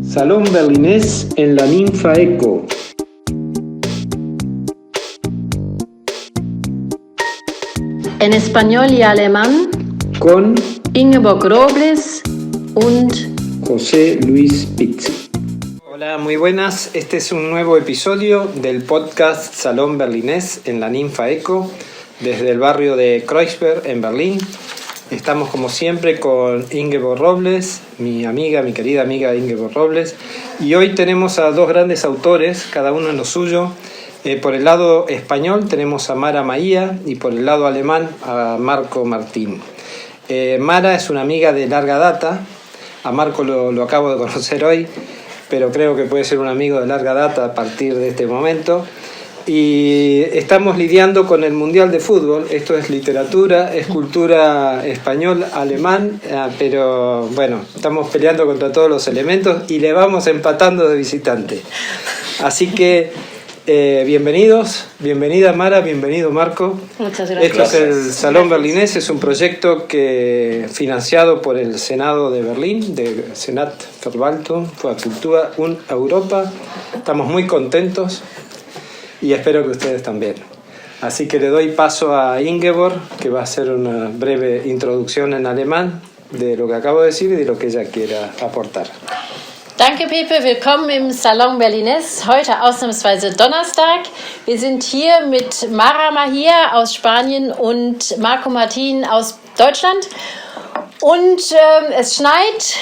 Salón berlinés en la Ninfa Eco. En español y alemán Con Ingeborg Robles und José Luis Pizzi. Hola, muy buenas. Este es un nuevo episodio del podcast Salón berlinés en la Ninfa Eco, desde el barrio de Kreuzberg en Berlín. Estamos como siempre con Ingeborg Robles, mi querida amiga Ingeborg Robles, y hoy tenemos a dos grandes autores, cada uno en lo suyo. Por el lado español tenemos a Mara Maía y por el lado alemán a Marco Martín. Mara es una amiga de larga data, a Marco lo acabo de conocer hoy, pero creo que puede ser un amigo de larga data a partir de este momento. Y estamos lidiando con el Mundial de Fútbol. Esto es literatura, es cultura español-alemán, pero bueno, estamos peleando contra todos los elementos y le vamos empatando de visitante. Así que bienvenida Mara, bienvenido Marco. Muchas gracias. Esto es el Salón Berlinés, es un proyecto financiado por el Senado de Berlín, de Senatsverwaltung für Kultur und Europa. Estamos muy contentos y espero que ustedes también. Así que le doy paso a Ingeborg, que va a hacer una breve introducción en alemán de lo que acabo de decir y de lo que ella quiera aportar. Danke, Pepe. Willkommen im Salon Berlinés. Heute ausnahmsweise Donnerstag. Wir sind hier mit Mara Maía aus Spanien und Marco Martin aus Deutschland. Und es schneit,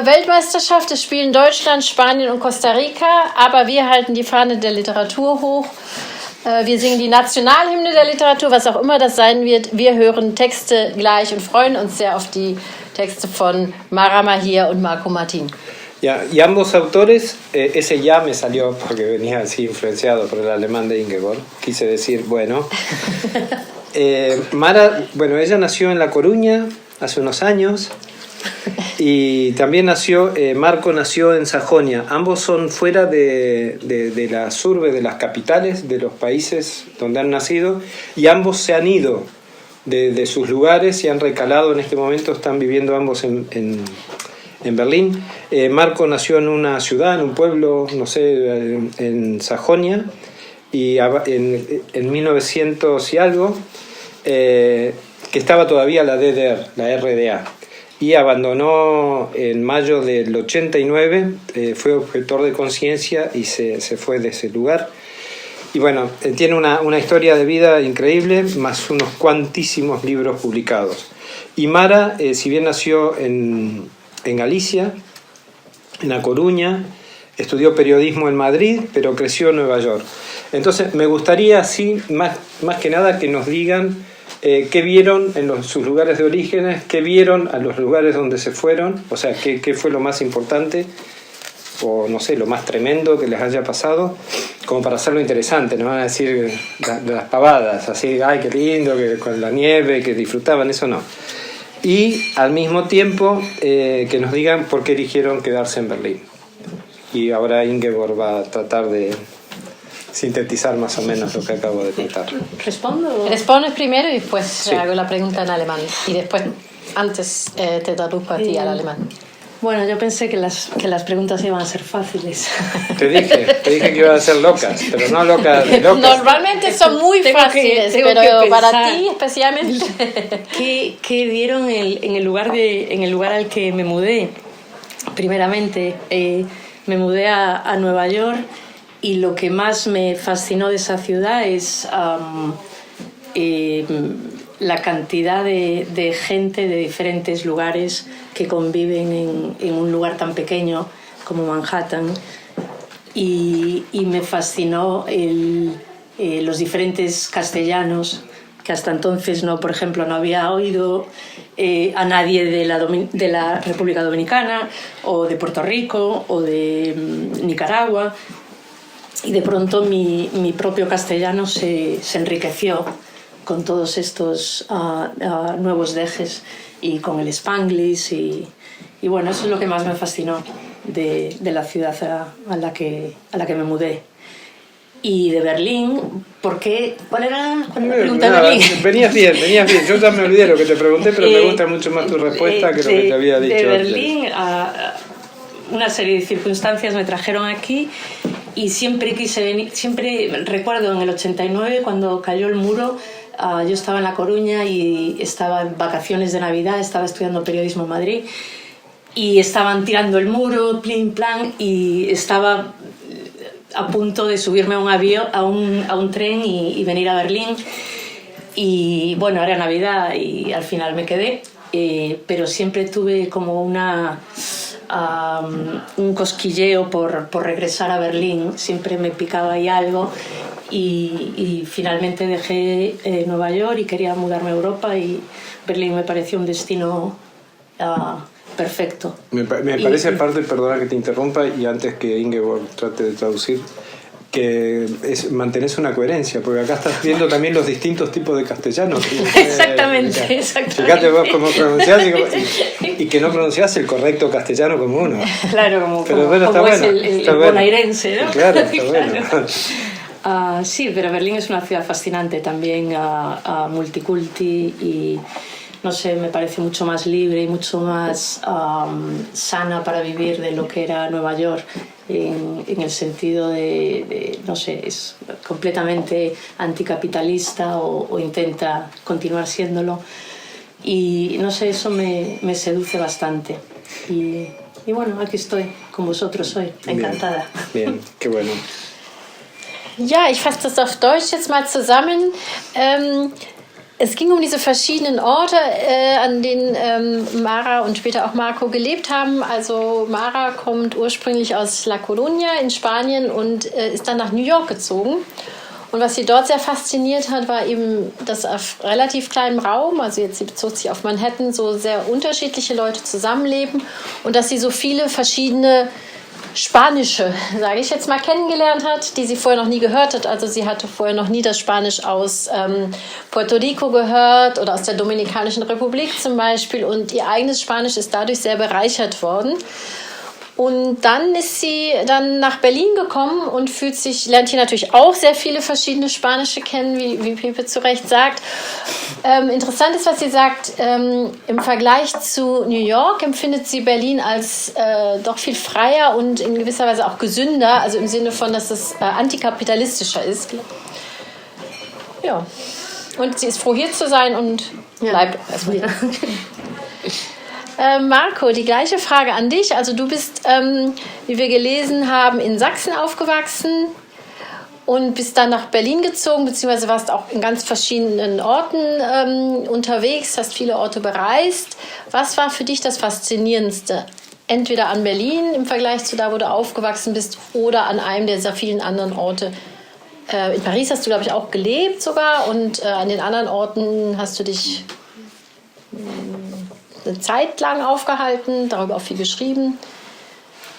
Weltmeisterschaft, es spielen Deutschland, Spanien und Costa Rica, aber wir halten die Fahne der Literatur hoch. Wir singen die Nationalhymne der Literatur, was auch immer das sein wird. Wir hören Texte gleich und freuen uns sehr auf die Texte von Mara Maía und Marco Martin. Ya, y ambos autores, ese ya me salió porque venía así influenciado por el alemán de Ingeborg, quise decir, bueno. Mara, bueno, ella nació en La Coruña hace unos años y también Marco nació en Sajonia. Ambos son fuera de las urbes, de las capitales de los países donde han nacido, y ambos se han ido de sus lugares y han recalado. En este momento están viviendo ambos en Berlín. Marco nació en una ciudad, en un pueblo, no sé, en Sajonia, y en 1900 y algo, que estaba todavía la DDR, la RDA, y abandonó en mayo del 89, fue objetor de conciencia y se fue de ese lugar. Y bueno, tiene una historia de vida increíble, más unos cuantísimos libros publicados. Y Mara, si bien nació en Galicia, en La Coruña, estudió periodismo en Madrid, pero creció en Nueva York. Entonces me gustaría, así, más que nada, que nos digan qué vieron en sus lugares de orígenes, qué vieron a los lugares donde se fueron, o sea, qué fue lo más importante, o no sé, lo más tremendo que les haya pasado, como para hacerlo interesante. No van a decir las pavadas, así, ay, qué lindo, que con la nieve, que disfrutaban, eso no. Y al mismo tiempo que nos digan por qué eligieron quedarse en Berlín. Y ahora Ingeborg va a tratar de sintetizar más o menos lo que acabo de contar. Respondes primero y después sí. Hago la pregunta en alemán. Y después, antes te traduzco a ti al alemán. Bueno, yo pensé que las preguntas iban a ser fáciles. Te dije que iban a ser locas, pero no locas. Normalmente son muy fáciles, pero para ti especialmente. ¿Qué vieron en el lugar al que me mudé? Primeramente, me mudé a Nueva York, y lo que más me fascinó de esa ciudad es la cantidad de gente de diferentes lugares que conviven en un lugar tan pequeño como Manhattan, y me fascinó los diferentes castellanos que hasta entonces por ejemplo no había oído a nadie de la República Dominicana o de Puerto Rico o de Nicaragua, y de pronto mi propio castellano se enriqueció con todos estos nuevos dejes y con el Spanglish, y bueno, eso es lo que más me fascinó de la ciudad a la que me mudé. Y de Berlín, ¿por qué? ¿Cuál era la pregunta de Berlín? Venías bien. Yo ya me olvidé lo que te pregunté, pero me gusta mucho más tu respuesta que lo que te había dicho. De Berlín una serie de circunstancias me trajeron aquí y siempre quise venir, siempre recuerdo en el 89 cuando cayó el muro, yo estaba en La Coruña y estaba en vacaciones de Navidad, estaba estudiando periodismo en Madrid y estaban tirando el muro, plin plan, y estaba a punto de subirme a un avión, a un tren y venir a Berlín. Y bueno, era Navidad y al final me quedé, pero siempre tuve como un cosquilleo por regresar a Berlín, siempre me picaba ahí algo y finalmente dejé Nueva York y quería mudarme a Europa y Berlín me pareció un destino perfecto. Me parece aparte, perdona que te interrumpa y antes que Ingeborg trate de traducir, que mantenés una coherencia, porque acá estás viendo también los distintos tipos de castellano. Exactamente. Fíjate vos cómo pronunciás y que no pronunciás el correcto castellano como uno. Claro, como bueno, es el bonaerense, ¿no? Claro, está bueno. Sí, pero Berlín es una ciudad fascinante también, multiculti y no sé, me parece mucho más libre y mucho más sana para vivir de lo que era Nueva York en el sentido de no sé, es completamente anticapitalista o intenta continuar siéndolo y no sé, eso me seduce bastante y bueno, aquí estoy con vosotros hoy, encantada. Bien, qué bueno. Ja, ich fasse das auf Deutsch jetzt mal zusammen. Es ging um diese verschiedenen Orte, an denen Mara und später auch Marco gelebt haben. Also Mara kommt ursprünglich aus La Coruña in Spanien und ist dann nach New York gezogen. Und was sie dort sehr fasziniert hat, war eben, dass auf relativ kleinem Raum, also jetzt sie bezog sich auf Manhattan, so sehr unterschiedliche Leute zusammenleben und dass sie so viele verschiedene Spanische, sage ich jetzt mal, kennengelernt hat, die sie vorher noch nie gehört hat. Also sie hatte vorher noch nie das Spanisch aus Puerto Rico gehört oder aus der Dominikanischen Republik zum Beispiel. Und ihr eigenes Spanisch ist dadurch sehr bereichert worden. Und dann ist sie dann nach Berlin gekommen und lernt hier natürlich auch sehr viele verschiedene Spanische kennen, wie Pepe zu Recht sagt. Interessant ist, was sie sagt, im Vergleich zu New York empfindet sie Berlin als doch viel freier und in gewisser Weise auch gesünder, also im Sinne von, dass es antikapitalistischer ist. Ja, und sie ist froh, hier zu sein und bleibt erstmal hier. Marco, die gleiche Frage an dich. Also du bist, wie wir gelesen haben, in Sachsen aufgewachsen und bist dann nach Berlin gezogen, beziehungsweise warst auch in ganz verschiedenen Orten unterwegs, hast viele Orte bereist. Was war für dich das Faszinierendste? Entweder an Berlin im Vergleich zu da, wo du aufgewachsen bist, oder an einem dieser vielen anderen Orte. In Paris hast du, glaube ich, auch gelebt sogar und an den anderen Orten hast du dich eine Zeit lang aufgehalten, darüber auch viel geschrieben.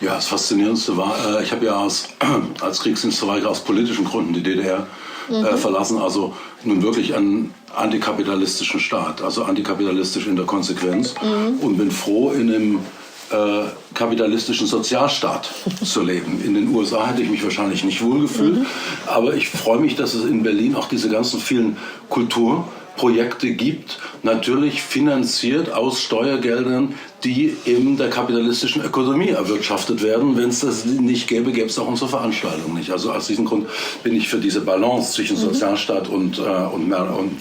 Ja, das Faszinierendste war, ich habe ja als Kriegsdienstverweigerer aus politischen Gründen die DDR verlassen, also nun wirklich einen antikapitalistischen Staat, also antikapitalistisch in der Konsequenz und bin froh, in einem kapitalistischen Sozialstaat zu leben. In den USA hätte ich mich wahrscheinlich nicht wohlgefühlt, aber ich freue mich, dass es in Berlin auch diese ganzen vielen Kulturprojekte gibt, natürlich finanziert aus Steuergeldern, die in der kapitalistischen Ökonomie erwirtschaftet werden. Wenn es das nicht gäbe, gäbe es auch unsere Veranstaltung nicht. Also aus diesem Grund bin ich für diese Balance zwischen Sozialstaat und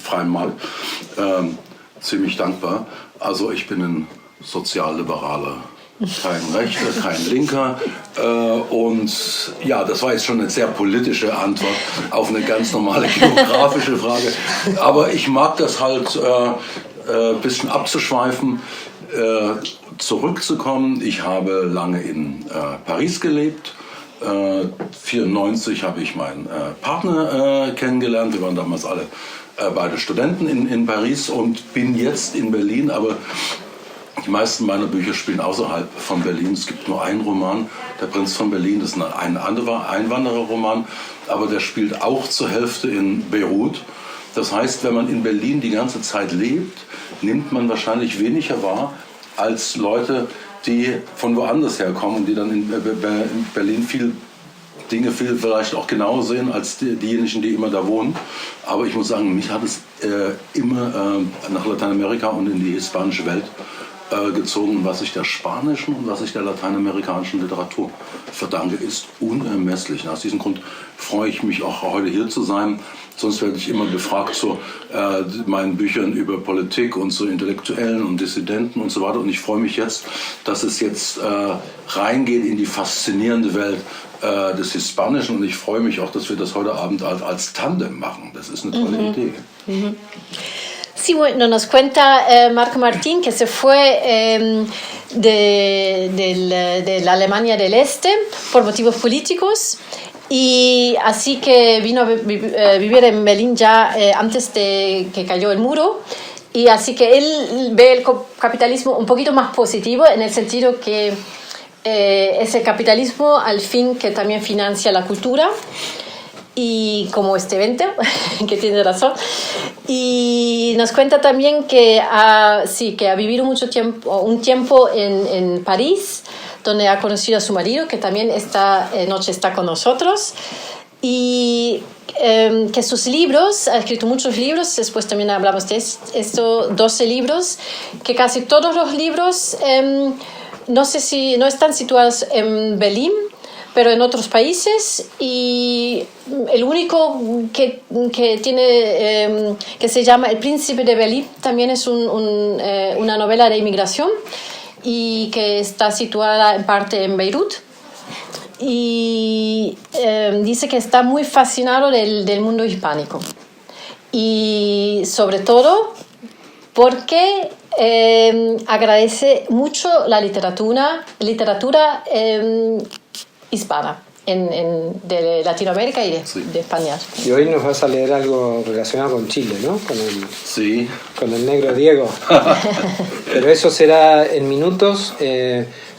freiem Markt ziemlich dankbar. Also ich bin ein Sozialliberaler. Kein Rechter, kein Linker. Und ja, das war jetzt schon eine sehr politische Antwort auf eine ganz normale geografische Frage. Aber ich mag das halt, ein bisschen abzuschweifen, zurückzukommen. Ich habe lange in Paris gelebt. 1994 habe ich meinen Partner kennengelernt. Wir waren damals alle beide Studenten in Paris und bin jetzt in Berlin, aber die meisten meiner Bücher spielen außerhalb von Berlin. Es gibt nur einen Roman, Der Prinz von Berlin, das ist ein anderer Einwandererroman, aber der spielt auch zur Hälfte in Beirut. Das heißt, wenn man in Berlin die ganze Zeit lebt, nimmt man wahrscheinlich weniger wahr als Leute, die von woanders herkommen und die dann in Berlin Dinge vielleicht auch genauer sehen als diejenigen, die immer da wohnen. Aber ich muss sagen, mich hat es immer nach Lateinamerika und in die hispanische Welt gezogen. Was ich der spanischen und was ich der lateinamerikanischen Literatur verdanke, ist unermesslich. Und aus diesem Grund freue ich mich auch heute hier zu sein. Sonst werde ich immer gefragt zu meinen Büchern über Politik und zu Intellektuellen und Dissidenten und so weiter. Und ich freue mich jetzt, dass es jetzt reingeht in die faszinierende Welt des Hispanischen. Und ich freue mich auch, dass wir das heute Abend als Tandem machen. Das ist eine tolle Idee. Sí, bueno, nos cuenta Marco Martín que se fue de la Alemania del Este por motivos políticos y así que vino a vivir en Berlín ya antes de que cayó el muro, y así que él ve el capitalismo un poquito más positivo en el sentido que es el capitalismo al fin que también financia la cultura, y como este evento, que tiene razón. Y nos cuenta también que ha vivido un tiempo en París, donde ha conocido a su marido, que también esta noche está con nosotros, y que sus libros, ha escrito muchos libros, después también hablamos de esto, 12 libros, que casi todos los libros, no están situados en Berlín, pero en otros países, y el único que tiene que se llama El Príncipe de Berlín también es una novela de inmigración y que está situada en parte en Beirut, y dice que está muy fascinado del mundo hispánico, y sobre todo porque agradece mucho la literatura hispana de Latinoamérica y de España. Y hoy nos vas a leer algo relacionado con Chile, ¿no? Sí. Con el negro Diego. Pero eso será en minutos,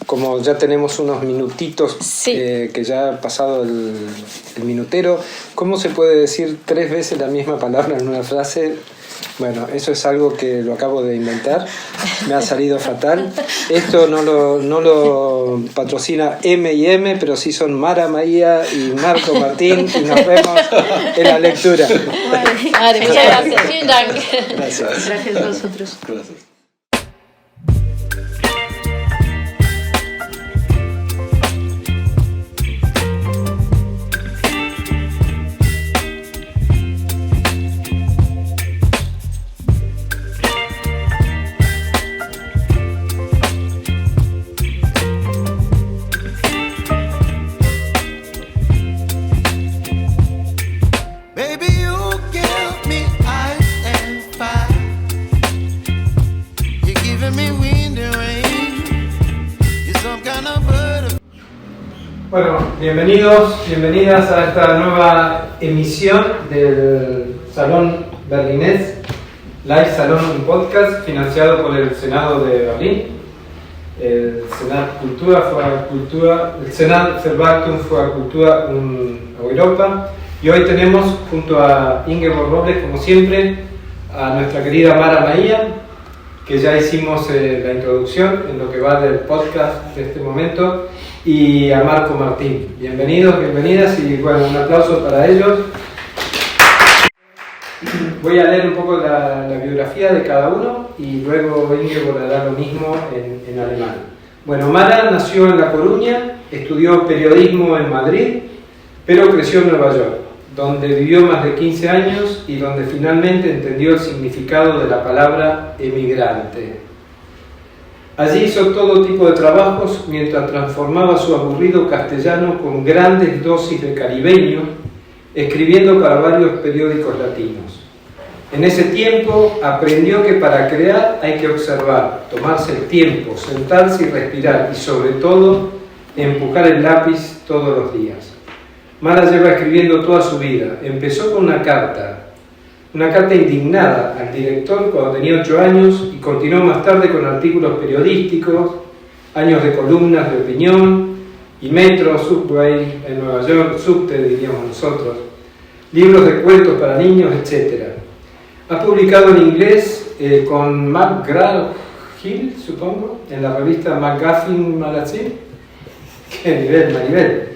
como ya tenemos unos minutitos, sí. Que ya ha pasado el minutero. ¿Cómo se puede decir 3 veces la misma palabra en una frase? Bueno, eso es algo que lo acabo de inventar, me ha salido fatal. Esto no lo patrocina M&M, pero sí son Mara Maía y Marco Martín, y nos vemos en la lectura. Vale, muchas gracias. Vielen Dank. Gracias. Gracias a vosotros. Gracias. Bueno, bienvenidas a esta nueva emisión del Salón Berlinés, Live Salón, un podcast financiado por el Senado de Berlín, el Senatverwaltung für Kultur und Europa, y hoy tenemos junto a Ingeborg Robles, como siempre, a nuestra querida Mara Maía, que ya hicimos la introducción en lo que va del podcast de este momento, y a Marco Martín. Bienvenidos, bienvenidas, y bueno, un aplauso para ellos. Voy a leer un poco la biografía de cada uno y luego Ingeborg hará lo mismo en alemán. Bueno, Mara nació en La Coruña, estudió periodismo en Madrid, pero creció en Nueva York, donde vivió más de 15 años y donde finalmente entendió el significado de la palabra emigrante. Allí hizo todo tipo de trabajos mientras transformaba su aburrido castellano con grandes dosis de caribeño, escribiendo para varios periódicos latinos. En ese tiempo aprendió que para crear hay que observar, tomarse el tiempo, sentarse y respirar, y sobre todo empujar el lápiz todos los días. Mara lleva escribiendo toda su vida. Empezó con una carta indignada al director cuando tenía 8 años, y continuó más tarde con artículos periodísticos, años de columnas de opinión, y Metro, Subway en Nueva York, Subte diríamos nosotros, libros de cuentos para niños, etc. Ha publicado en inglés con McGraw-Hill, supongo, en la revista McGuffin Magazine. ¡Qué nivel, Maribel!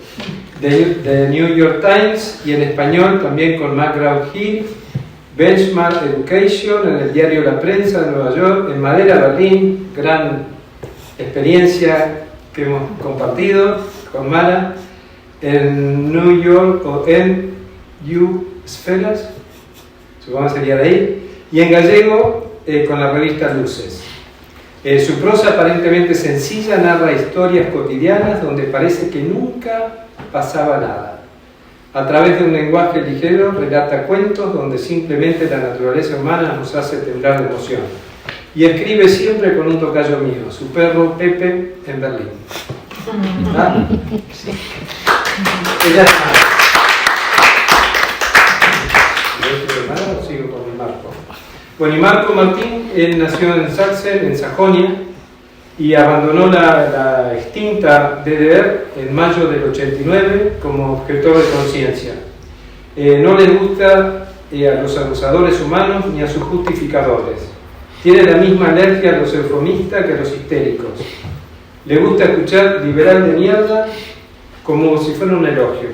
The New York Times, y en español también con McGraw-Hill, Benchmark Education en el diario La Prensa de Nueva York, en Madera Berlín, gran experiencia que hemos compartido con Mara, en New York o en Esferas, supongo que sería de ahí, y en gallego con la revista Luces. Su prosa aparentemente sencilla narra historias cotidianas donde parece que nunca pasaba nada. A través de un lenguaje ligero relata cuentos donde simplemente la naturaleza humana nos hace temblar de emoción. Y escribe siempre con un tocayo mío, su perro Pepe, en Berlín. ¿Ah? Sí. Ella es Mara. Sigo con Marco. Bueno, y Marco Martín, él nació en Sachsen, en Sajonia, y abandonó la extinta DDR en mayo del 89 como objetor de conciencia. No le gusta a los abusadores humanos ni a sus justificadores. Tiene la misma alergia a los eufemistas que a los histéricos. Le gusta escuchar liberal de mierda como si fuera un elogio.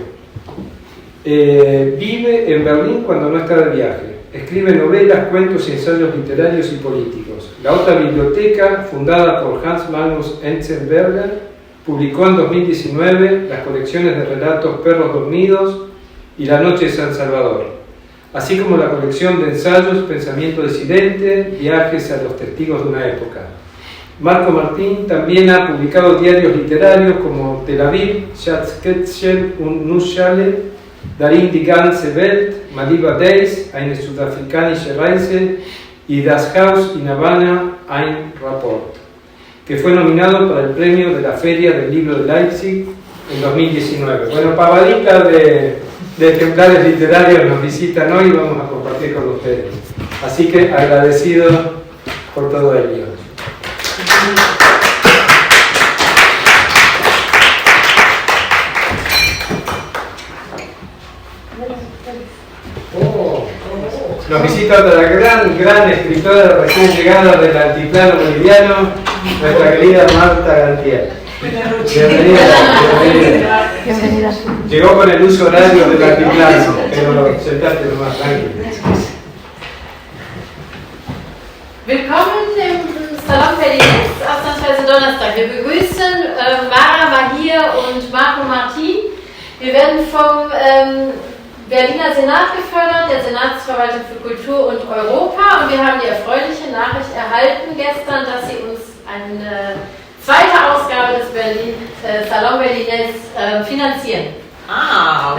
Vive en Berlín cuando no está de viaje. Escribe novelas, cuentos y ensayos literarios y políticos. La otra biblioteca, fundada por Hans Magnus Enzensberger, publicó en 2019 las colecciones de relatos Perros Dormidos y La Noche de San Salvador, así como la colección de ensayos Pensamiento Disidente, Viajes a los Testigos de una Época. Marco Martín también ha publicado diarios literarios como Tel Aviv, Schatzketzel und Nussschale, Darin die ganze Welt, Maliba Days, eine südafrikanische Reise y Das Haus in Havana, ein Rapport, que fue nominado para el premio de la Feria del Libro de Leipzig en 2019. Bueno, pavadita de ejemplares literarios nos visitan hoy y vamos a compartir con ustedes. Así que agradecido por todo ello. Nos visita otra gran escritora recién llegada del altiplano boliviano, nuestra querida Marta Gantier. Bienvenida. Llegó con el uso horario del altiplano, pero sentate nomás, tranquilo. Willkommen im Salon Berlin, ausnahmsweise Donnerstag. Wir begrüßen Mara Mahir und Marco Martin. Wir werden vom Berliner Senat gefördert, der Senatsverwaltung für Kultur und Europa, und wir haben die erfreuliche Nachricht erhalten gestern, dass sie uns eine zweite Ausgabe des Salon Berlines finanzieren. Mara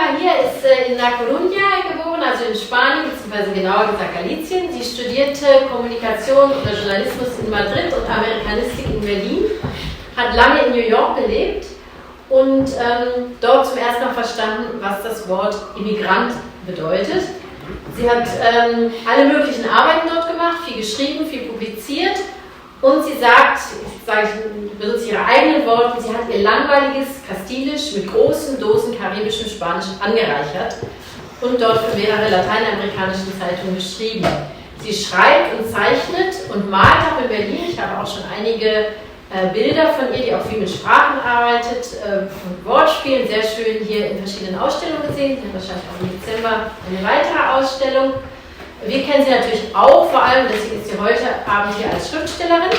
Mahir ist in La Coruña geboren, also in Spanien, beziehungsweise genauer gesagt Galicien. Sie studierte Kommunikation oder Journalismus in Madrid und Amerikanistik in Berlin, hat lange in New York gelebt und dort zum ersten Mal verstanden, was das Wort Immigrant bedeutet. Sie hat alle möglichen Arbeiten dort gemacht, viel geschrieben, viel publiziert, und sie sagt, ich benutze ihre eigenen Worte, sie hat ihr langweiliges Kastilisch mit großen Dosen karibischem Spanisch angereichert und dort für mehrere lateinamerikanischen Zeitungen geschrieben. Sie schreibt und zeichnet und malt auch in Berlin. Ich habe auch schon einige Bilder von ihr, die auch viel mit Sprachen arbeitet, und Wortspielen, sehr schön hier in verschiedenen Ausstellungen gesehen. Sie hat wahrscheinlich auch im Dezember eine weitere Ausstellung. Wir kennen sie natürlich auch, vor allem, deswegen ist sie heute Abend hier als Schriftstellerin.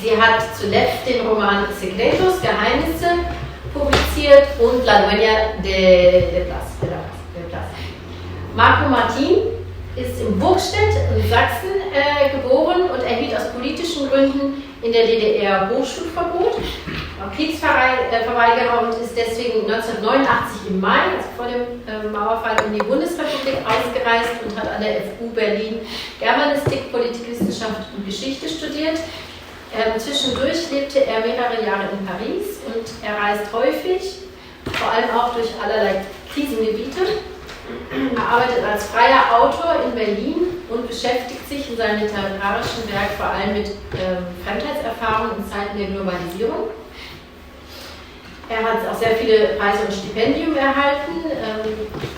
Sie hat zuletzt den Roman Secretos, Geheimnisse, publiziert, und La Dueña de Plaza. Marco Martin ist in Burgstedt in Sachsen geboren und erhielt aus politischen Gründen in der DDR Hochschulverbot, war Kriegsverweigerer und ist deswegen 1989 im Mai, also vor dem Mauerfall, in die Bundesrepublik ausgereist und hat an der FU Berlin Germanistik, Politikwissenschaft und Geschichte studiert. Zwischendurch lebte er mehrere Jahre in Paris und er reist häufig, vor allem auch durch allerlei Krisengebiete. Er arbeitet als freier Autor in Berlin und beschäftigt sich in seinem literarischen Werk vor allem mit Fremdheitserfahrungen in Zeiten der Globalisierung. Er hat auch sehr viele Preise und Stipendien erhalten.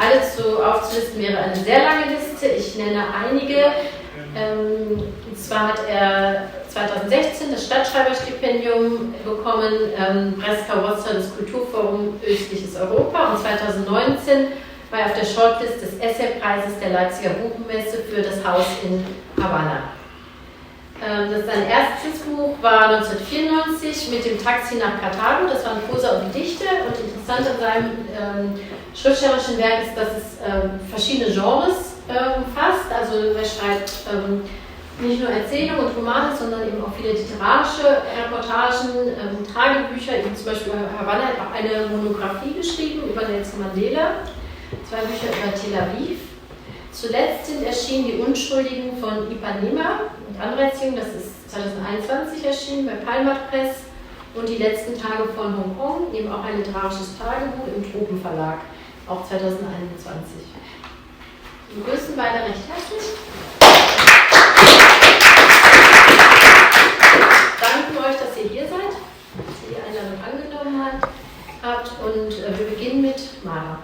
Alles so aufzulisten wäre eine sehr lange Liste. Ich nenne einige. Und zwar hat er 2016 das Stadtschreiberstipendium bekommen, Breska-Wozza, das Kulturforum Östliches Europa, und 2019 war er auf der Shortlist des Essaypreises der Leipziger Buchmesse für das Haus in Havanna. Sein erstes Buch war 1994 mit dem Taxi nach Karthago, das waren Prosa und Gedichte, und interessant an seinem schriftstellerischen Werk ist, dass es verschiedene Genres umfasst. Also er schreibt nicht nur Erzählungen und Romane, sondern eben auch viele literarische Reportagen, Tagebücher, eben zum Beispiel Havanna hat auch eine Monographie geschrieben über Nelson Mandela, 2 Bücher über Tel Aviv. Zuletzt sind erschienen Die Unschuldigen von Ipanema und andere Erzählungen, das ist 2021 erschienen bei Palmat Press, und Die letzten Tage von Hongkong, eben auch ein literarisches Tagebuch im Tropenverlag, auch 2021. Wir begrüßen beide recht herzlich. Danken euch, dass ihr hier seid, dass ihr die Einladung angenommen habt, und wir beginnen mit Mara.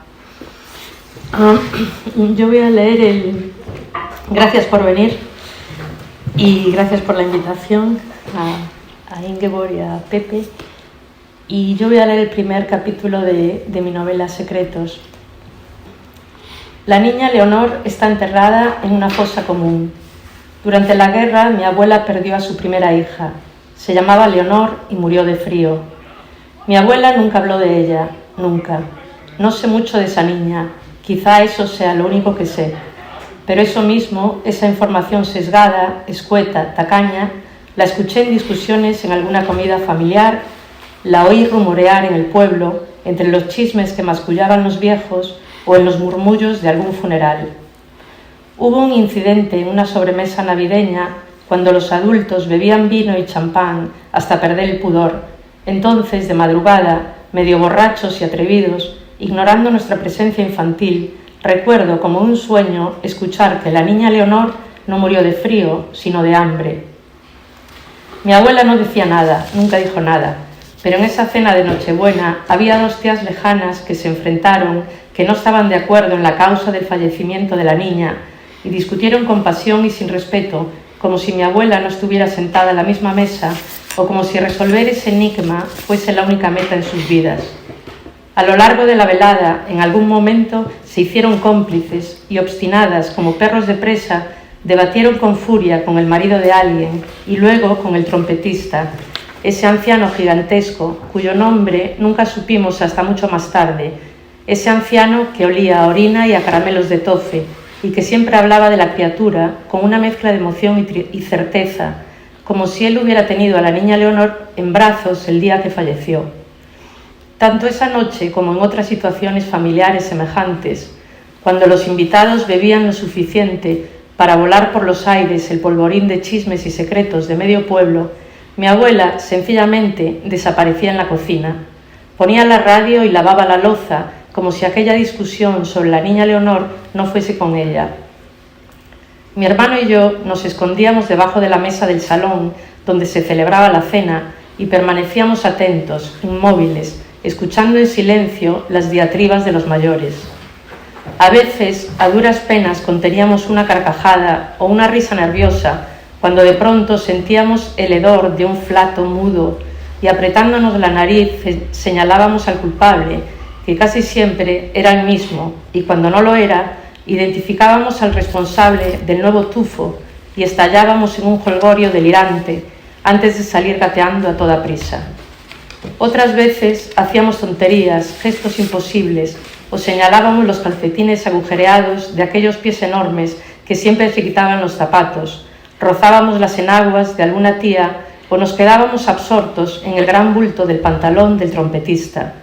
Yo voy a leer Gracias por venir y gracias por la invitación a Ingeborg y a Pepe. Y yo voy a leer el primer capítulo de mi novela Secretos. La niña Leonor está enterrada en una fosa común. Durante la guerra, mi abuela perdió a su primera hija. Se llamaba Leonor y murió de frío. Mi abuela nunca habló de ella, nunca. No sé mucho de esa niña. Quizá eso sea lo único que sé, pero eso mismo, esa información sesgada, escueta, tacaña, la escuché en discusiones en alguna comida familiar, la oí rumorear en el pueblo, entre los chismes que mascullaban los viejos o en los murmullos de algún funeral. Hubo un incidente en una sobremesa navideña cuando los adultos bebían vino y champán hasta perder el pudor. Entonces, de madrugada, medio borrachos y atrevidos, ignorando nuestra presencia infantil, recuerdo como un sueño escuchar que la niña Leonor no murió de frío, sino de hambre. Mi abuela no decía nada, nunca dijo nada, pero en esa cena de Nochebuena había 2 tías lejanas que se enfrentaron, que no estaban de acuerdo en la causa del fallecimiento de la niña, y discutieron con pasión y sin respeto, como si mi abuela no estuviera sentada a la misma mesa, o como si resolver ese enigma fuese la única meta en sus vidas. A lo largo de la velada, en algún momento, se hicieron cómplices y, obstinadas como perros de presa, debatieron con furia con el marido de alguien y luego con el trompetista, ese anciano gigantesco cuyo nombre nunca supimos hasta mucho más tarde, ese anciano que olía a orina y a caramelos de tofe y que siempre hablaba de la criatura con una mezcla de emoción y certeza, como si él hubiera tenido a la niña Leonor en brazos el día que falleció. Tanto esa noche como en otras situaciones familiares semejantes, cuando los invitados bebían lo suficiente para volar por los aires el polvorín de chismes y secretos de medio pueblo, mi abuela sencillamente desaparecía en la cocina, ponía la radio y lavaba la loza como si aquella discusión sobre la niña Leonor no fuese con ella. Mi hermano y yo nos escondíamos debajo de la mesa del salón donde se celebraba la cena y permanecíamos atentos, inmóviles, escuchando en silencio las diatribas de los mayores. A veces, a duras penas, conteníamos una carcajada o una risa nerviosa, cuando de pronto sentíamos el hedor de un flato mudo y apretándonos la nariz señalábamos al culpable, que casi siempre era el mismo, y cuando no lo era, identificábamos al responsable del nuevo tufo y estallábamos en un jolgorio delirante antes de salir gateando a toda prisa. Otras veces hacíamos tonterías, gestos imposibles, o señalábamos los calcetines agujereados de aquellos pies enormes que siempre se quitaban los zapatos, rozábamos las enaguas de alguna tía o nos quedábamos absortos en el gran bulto del pantalón del trompetista.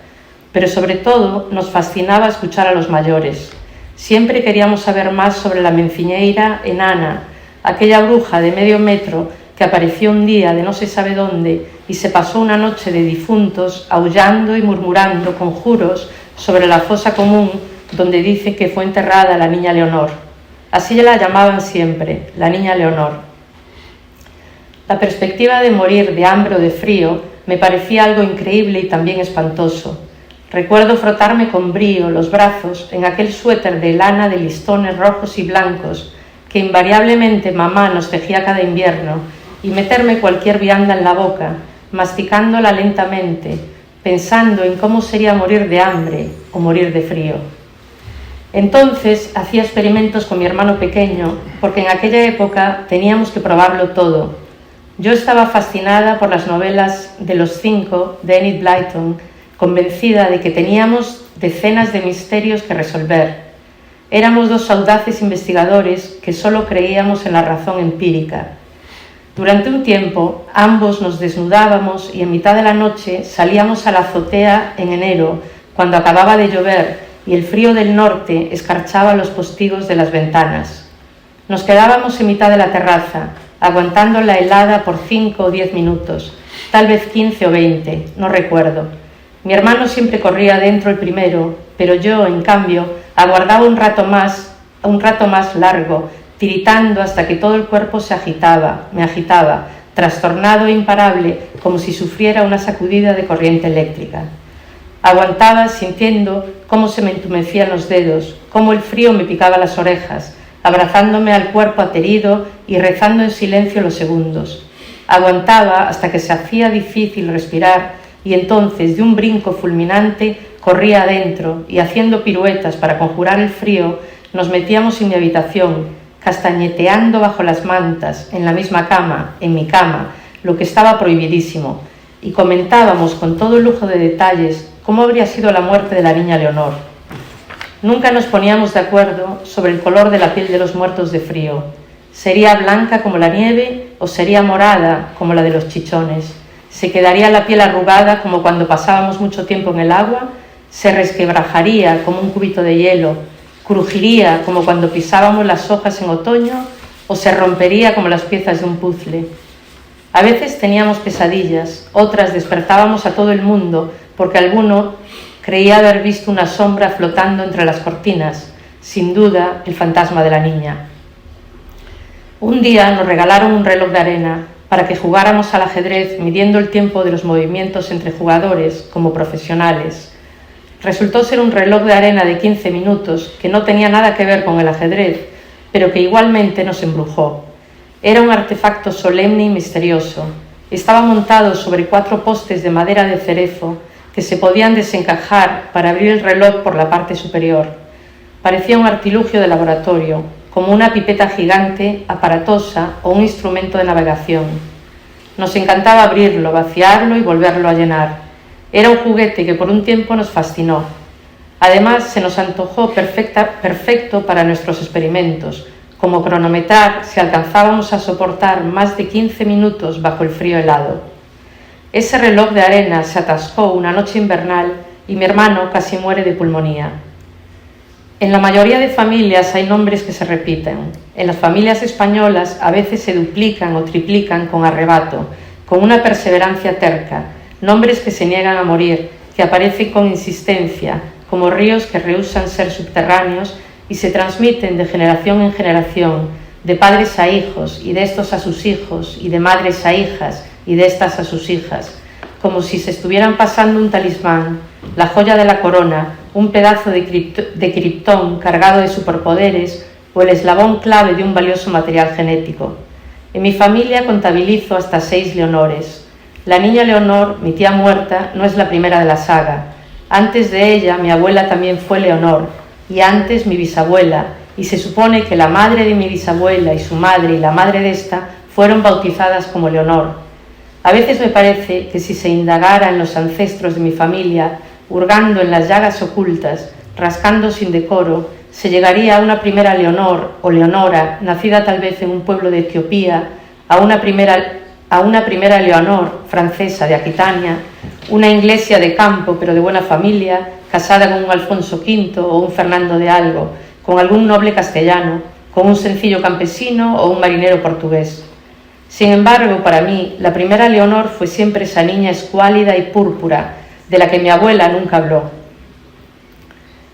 Pero sobre todo nos fascinaba escuchar a los mayores. Siempre queríamos saber más sobre la menciñeira enana, aquella bruja de medio metro que apareció un día de no se sabe dónde y se pasó una noche de difuntos aullando y murmurando conjuros sobre la fosa común donde dice que fue enterrada la niña Leonor. Así la llamaban siempre, la niña Leonor. La perspectiva de morir de hambre o de frío me parecía algo increíble y también espantoso. Recuerdo frotarme con brío los brazos en aquel suéter de lana de listones rojos y blancos que invariablemente mamá nos tejía cada invierno, y meterme cualquier vianda en la boca, masticándola lentamente, pensando en cómo sería morir de hambre o morir de frío. Entonces hacía experimentos con mi hermano pequeño, porque en aquella época teníamos que probarlo todo. Yo estaba fascinada por las novelas de Los Cinco de Enid Blyton, convencida de que teníamos decenas de misterios que resolver. Éramos dos audaces investigadores que solo creíamos en la razón empírica. Durante un tiempo, ambos nos desnudábamos y en mitad de la noche salíamos a la azotea en enero, cuando acababa de llover y el frío del norte escarchaba los postigos de las ventanas. Nos quedábamos en mitad de la terraza, aguantando la helada por 5 o 10 minutos, tal vez 15 o 20, no recuerdo. Mi hermano siempre corría dentro el primero, pero yo, en cambio, aguardaba un rato más largo, tiritando hasta que todo el cuerpo me agitaba, trastornado e imparable, como si sufriera una sacudida de corriente eléctrica. Aguantaba sintiendo cómo se me entumecían los dedos, cómo el frío me picaba las orejas, abrazándome al cuerpo aterido y rezando en silencio los segundos. Aguantaba hasta que se hacía difícil respirar y entonces, de un brinco fulminante, corría adentro y, haciendo piruetas para conjurar el frío, nos metíamos en mi habitación, castañeteando bajo las mantas, en la misma cama, en mi cama, lo que estaba prohibidísimo, y comentábamos con todo lujo de detalles cómo habría sido la muerte de la niña Leonor. Nunca nos poníamos de acuerdo sobre el color de la piel de los muertos de frío. ¿Sería blanca como la nieve o sería morada como la de los chichones? ¿Se quedaría la piel arrugada como cuando pasábamos mucho tiempo en el agua? ¿Se resquebrajaría como un cubito de hielo? ¿Crujiría como cuando pisábamos las hojas en otoño? ¿O se rompería como las piezas de un puzzle? A veces teníamos pesadillas, otras despertábamos a todo el mundo porque alguno creía haber visto una sombra flotando entre las cortinas, sin duda el fantasma de la niña. Un día nos regalaron un reloj de arena para que jugáramos al ajedrez midiendo el tiempo de los movimientos entre jugadores como profesionales. Resultó ser un reloj de arena de 15 minutos que no tenía nada que ver con el ajedrez, pero que igualmente nos embrujó. Era un artefacto solemne y misterioso. Estaba montado sobre 4 postes de madera de cerezo que se podían desencajar para abrir el reloj por la parte superior. Parecía un artilugio de laboratorio, como una pipeta gigante, aparatosa o un instrumento de navegación. Nos encantaba abrirlo, vaciarlo y volverlo a llenar. Era un juguete que por un tiempo nos fascinó. Además, se nos antojó perfecto para nuestros experimentos, como cronometrar si alcanzábamos a soportar más de 15 minutos bajo el frío helado. Ese reloj de arena se atascó una noche invernal y mi hermano casi muere de pulmonía. En la mayoría de familias hay nombres que se repiten. En las familias españolas a veces se duplican o triplican con arrebato, con una perseverancia terca, nombres que se niegan a morir, que aparecen con insistencia, como ríos que rehúsan ser subterráneos y se transmiten de generación en generación, de padres a hijos y de estos a sus hijos, y de madres a hijas y de estas a sus hijas, como si se estuvieran pasando un talismán, la joya de la corona, un pedazo de kriptón cargado de superpoderes o el eslabón clave de un valioso material genético. En mi familia contabilizo hasta 6 Leonores. La niña Leonor, mi tía muerta, no es la primera de la saga. Antes de ella, mi abuela también fue Leonor, y antes mi bisabuela, y se supone que la madre de mi bisabuela y su madre y la madre de esta fueron bautizadas como Leonor. A veces me parece que si se indagara en los ancestros de mi familia, hurgando en las llagas ocultas, rascando sin decoro, se llegaría a una primera Leonor o Leonora, nacida tal vez en un pueblo de Etiopía, a una primera Leonor, francesa de Aquitania, una inglesa de campo pero de buena familia, casada con un Alfonso V o un Fernando de algo, con algún noble castellano, con un sencillo campesino o un marinero portugués. Sin embargo, para mí, la primera Leonor fue siempre esa niña escuálida y púrpura, de la que mi abuela nunca habló.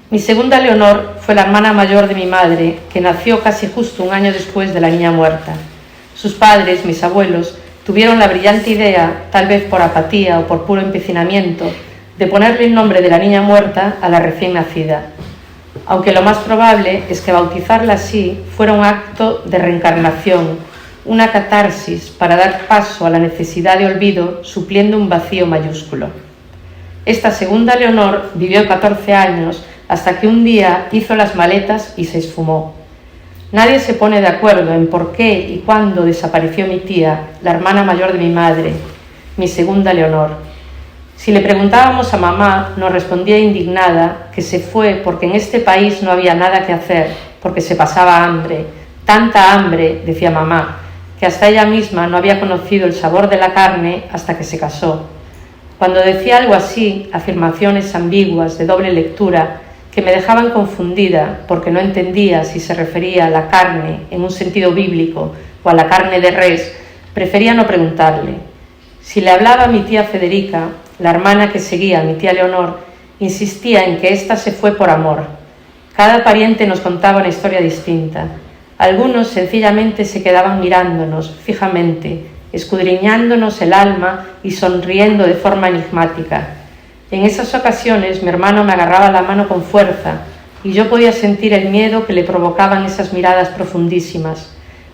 Mi segunda Leonor fue la hermana mayor de mi madre, que nació casi justo un año después de la niña muerta. Sus padres, mis abuelos, tuvieron la brillante idea, tal vez por apatía o por puro empecinamiento, de ponerle el nombre de la niña muerta a la recién nacida. aunque lo más probable es que bautizarla así fuera un acto de reencarnación, una catarsis para dar paso a la necesidad de olvido supliendo un vacío mayúsculo. Esta segunda Leonor vivió 14 años hasta que un día hizo las maletas y se esfumó. Nadie se pone de acuerdo en por qué y cuándo desapareció mi tía, la hermana mayor de mi madre, mi segunda Leonor. Si le preguntábamos a mamá, nos respondía indignada que se fue porque en este país no había nada que hacer, porque se pasaba hambre. Tanta hambre, decía mamá, que hasta ella misma no había conocido el sabor de la carne hasta que se casó. Cuando decía algo así, afirmaciones ambiguas de doble lectura, que me dejaban confundida porque no entendía si se refería a la carne en un sentido bíblico o a la carne de res, prefería no preguntarle. Si le hablaba a mi tía Federica, la hermana que seguía a mi tía Leonor, insistía en que ésta se fue por amor. Cada pariente nos contaba una historia distinta. Algunos sencillamente se quedaban mirándonos fijamente, escudriñándonos el alma y sonriendo de forma enigmática. En esas ocasiones mi hermano me agarraba la mano con fuerza y yo podía sentir el miedo que le provocaban esas miradas profundísimas.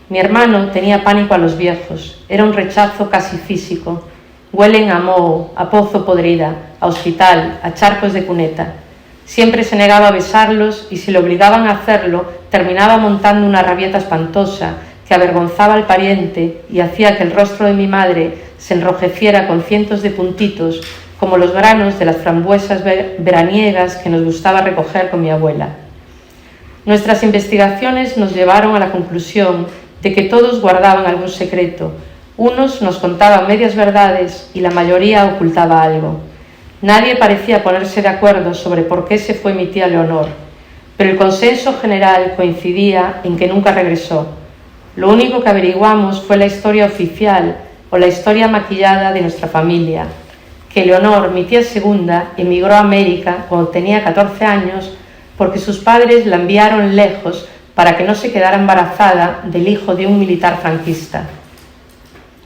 Mi hermano tenía pánico a los viejos, era un rechazo casi físico. Huelen a moho, a pozo podrida, a hospital, a charcos de cuneta. Siempre se negaba a besarlos y si le obligaban a hacerlo, terminaba montando una rabieta espantosa que avergonzaba al pariente y hacía que el rostro de mi madre se enrojeciera con cientos de puntitos, como los granos de las frambuesas veraniegas que nos gustaba recoger con mi abuela. Nuestras investigaciones nos llevaron a la conclusión de que todos guardaban algún secreto. Unos nos contaban medias verdades y la mayoría ocultaba algo. Nadie parecía ponerse de acuerdo sobre por qué se fue mi tía Leonor, pero el consenso general coincidía en que nunca regresó. Lo único que averiguamos fue la historia oficial o la historia maquillada de nuestra familia, que Leonor, mi tía segunda, emigró a América cuando tenía 14 años porque sus padres la enviaron lejos para que no se quedara embarazada del hijo de un militar franquista.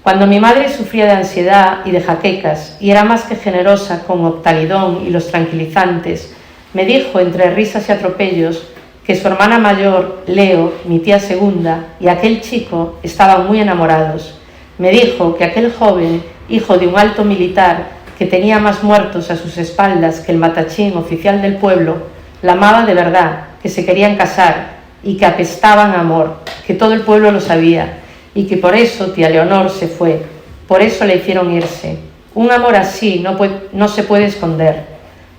Cuando mi madre sufría de ansiedad y de jaquecas y era más que generosa con Octalidón y los tranquilizantes, me dijo entre risas y atropellos que su hermana mayor, Leo, mi tía segunda, y aquel chico estaban muy enamorados. Me dijo que aquel joven, hijo de un alto militar, que tenía más muertos a sus espaldas que el matachín oficial del pueblo, la amaba de verdad, que se querían casar y que apestaban a amor, que todo el pueblo lo sabía y que por eso tía Leonor se fue, por eso le hicieron irse. Un amor así no se puede esconder.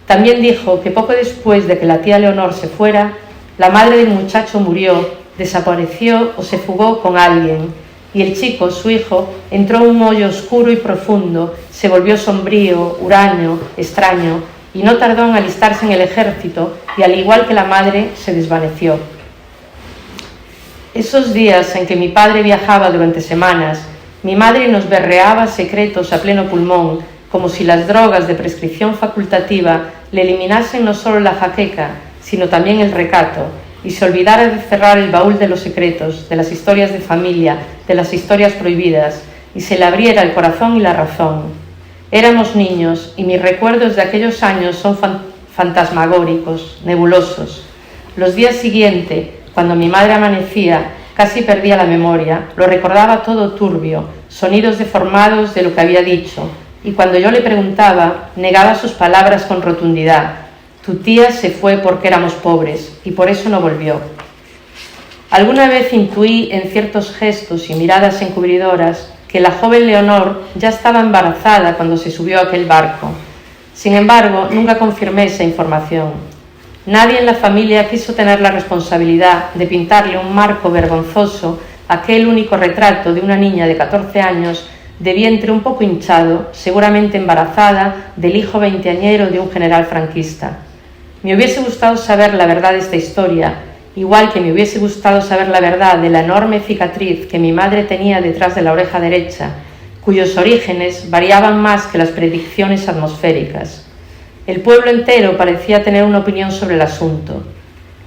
También dijo que poco después de que la tía Leonor se fuera, la madre del muchacho murió, desapareció o se fugó con alguien. Y el chico, su hijo, entró en un hoyo oscuro y profundo, se volvió sombrío, huraño, extraño, y no tardó en alistarse en el ejército, y al igual que la madre, se desvaneció. Esos días en que mi padre viajaba durante semanas, mi madre nos berreaba secretos a pleno pulmón, como si las drogas de prescripción facultativa le eliminasen no solo la jaqueca, sino también el recato, y se olvidara de cerrar el baúl de los secretos, de las historias de familia, de las historias prohibidas, y se le abriera el corazón y la razón. Éramos niños, y mis recuerdos de aquellos años son fantasmagóricos, nebulosos. Los días siguientes, cuando mi madre amanecía, casi perdía la memoria, lo recordaba todo turbio, sonidos deformados de lo que había dicho, y cuando yo le preguntaba, negaba sus palabras con rotundidad. Tu tía se fue porque éramos pobres y por eso no volvió. Alguna vez intuí en ciertos gestos y miradas encubridoras que la joven Leonor ya estaba embarazada cuando se subió a aquel barco. Sin embargo, nunca confirmé esa información. Nadie en la familia quiso tener la responsabilidad de pintarle un marco vergonzoso a aquel único retrato de una niña de 14 años de vientre un poco hinchado, seguramente embarazada del hijo veinteañero de un general franquista. Me hubiese gustado saber la verdad de esta historia, igual que me hubiese gustado saber la verdad de la enorme cicatriz que mi madre tenía detrás de la oreja derecha, cuyos orígenes variaban más que las predicciones atmosféricas. El pueblo entero parecía tener una opinión sobre el asunto.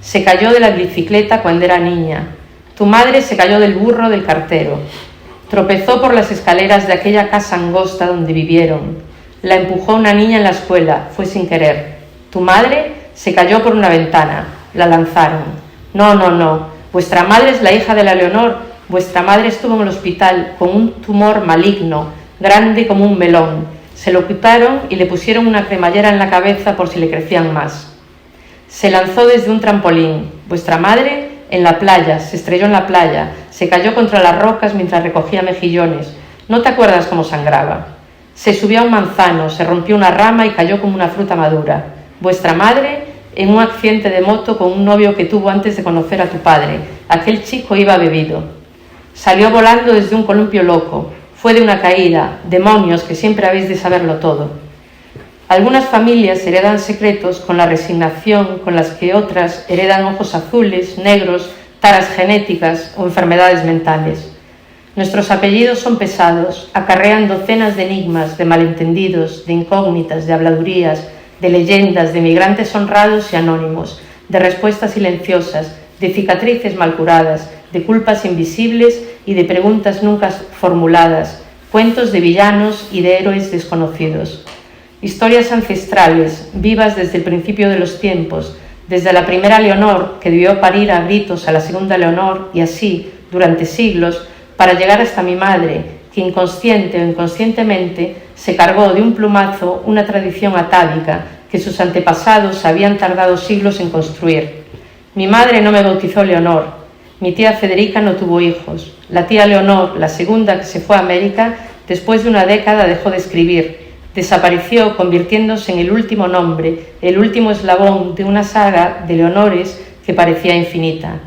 Se cayó de la bicicleta cuando era niña. Tu madre se cayó del burro del cartero. Tropezó por las escaleras de aquella casa angosta donde vivieron. La empujó una niña en la escuela, fue sin querer. Tu madre se cayó por una ventana. La lanzaron. No, no, no. Vuestra madre es la hija de la Leonor. Vuestra madre estuvo en el hospital con un tumor maligno, grande como un melón. Se lo quitaron y le pusieron una cremallera en la cabeza por si le crecían más. Se lanzó desde un trampolín. Vuestra madre en la playa, se estrelló en la playa, se cayó contra las rocas mientras recogía mejillones. ¿No te acuerdas cómo sangraba? Se subió a un manzano, se rompió una rama y cayó como una fruta madura. Vuestra madre en un accidente de moto con un novio que tuvo antes de conocer a tu padre. Aquel chico iba bebido. Salió volando desde un columpio loco. Fue de una caída. Demonios, que siempre habéis de saberlo todo. Algunas familias heredan secretos con la resignación con las que otras heredan ojos azules, negros, taras genéticas o enfermedades mentales. Nuestros apellidos son pesados, acarrean docenas de enigmas, de malentendidos, de incógnitas, de habladurías, de leyendas, de migrantes honrados y anónimos, de respuestas silenciosas, de cicatrices mal curadas, de culpas invisibles y de preguntas nunca formuladas, cuentos de villanos y de héroes desconocidos. Historias ancestrales, vivas desde el principio de los tiempos, desde la primera Leonor, que debió parir a gritos a la segunda Leonor, y así, durante siglos, para llegar hasta mi madre, que inconsciente o inconscientemente se cargó de un plumazo una tradición atávica que sus antepasados habían tardado siglos en construir. Mi madre no me bautizó Leonor, mi tía Federica no tuvo hijos, la tía Leonor, la segunda que se fue a América, después de una década dejó de escribir, desapareció convirtiéndose en el último nombre, el último eslabón de una saga de Leonores que parecía infinita.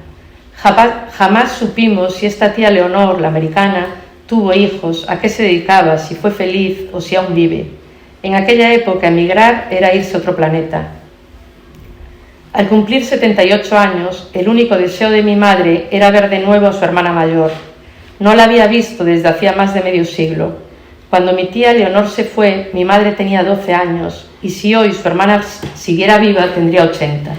Jamás supimos si esta tía Leonor, la americana, tuvo hijos, a qué se dedicaba, si fue feliz o si aún vive. En aquella época emigrar era irse a otro planeta. Al cumplir 78 años, el único deseo de mi madre era ver de nuevo a su hermana mayor. No la había visto desde hacía más de medio siglo. Cuando mi tía Leonor se fue, mi madre tenía 12 años, y si hoy su hermana siguiera viva, tendría 80.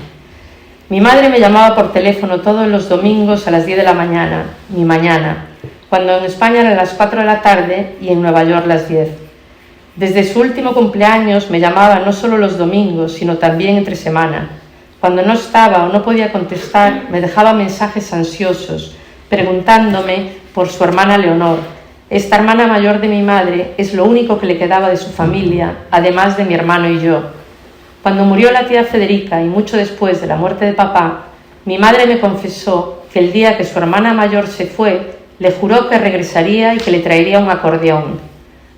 Mi madre me llamaba por teléfono todos los domingos a las 10 de la mañana, mi mañana, cuando en España eran las 4 de la tarde y en Nueva York las 10. Desde su último cumpleaños me llamaba no solo los domingos, sino también entre semana. Cuando no estaba o no podía contestar, me dejaba mensajes ansiosos, preguntándome por su hermana Leonor. Esta hermana mayor de mi madre es lo único que le quedaba de su familia, además de mi hermano y yo. Cuando murió la tía Federica y mucho después de la muerte de papá, mi madre me confesó que el día que su hermana mayor se fue, le juró que regresaría y que le traería un acordeón.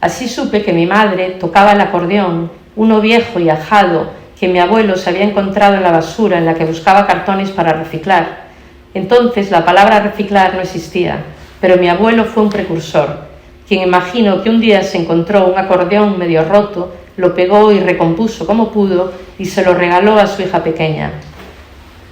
Así supe que mi madre tocaba el acordeón, uno viejo y ajado que mi abuelo se había encontrado en la basura en la que buscaba cartones para reciclar. Entonces la palabra reciclar no existía, pero mi abuelo fue un precursor, quien imagino que un día se encontró un acordeón medio roto, lo pegó y recompuso como pudo y se lo regaló a su hija pequeña.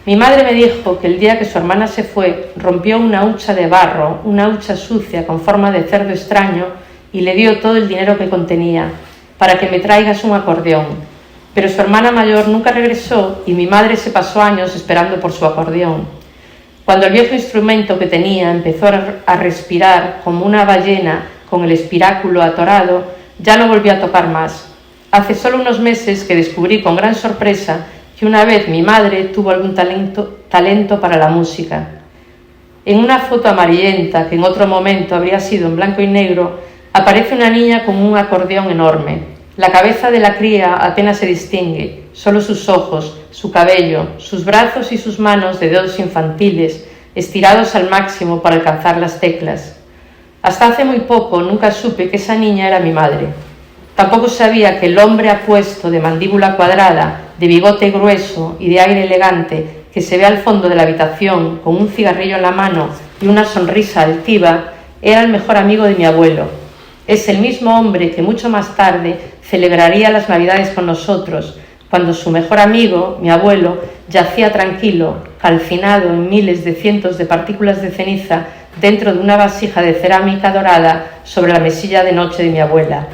Mi madre me dijo que el día que su hermana se fue, rompió una hucha de barro, una hucha sucia con forma de cerdo extraño, y le dio todo el dinero que contenía, para que me traigas un acordeón. Pero su hermana mayor nunca regresó y mi madre se pasó años esperando por su acordeón. Cuando el viejo instrumento que tenía empezó a respirar como una ballena con el espiráculo atorado, ya no volvió a tocar más. Hace solo unos meses que descubrí con gran sorpresa que una vez mi madre tuvo algún talento para la música. En una foto amarillenta, que en otro momento habría sido en blanco y negro, aparece una niña con un acordeón enorme. La cabeza de la cría apenas se distingue, solo sus ojos, su cabello, sus brazos y sus manos de dedos infantiles, estirados al máximo para alcanzar las teclas. Hasta hace muy poco nunca supe que esa niña era mi madre. Tampoco sabía que el hombre apuesto, de mandíbula cuadrada, de bigote grueso y de aire elegante, que se ve al fondo de la habitación con un cigarrillo en la mano y una sonrisa altiva, era el mejor amigo de mi abuelo. Es el mismo hombre que mucho más tarde celebraría las Navidades con nosotros, cuando su mejor amigo, mi abuelo, yacía tranquilo, calcinado en miles de cientos de partículas de ceniza dentro de una vasija de cerámica dorada sobre la mesilla de noche de mi abuela.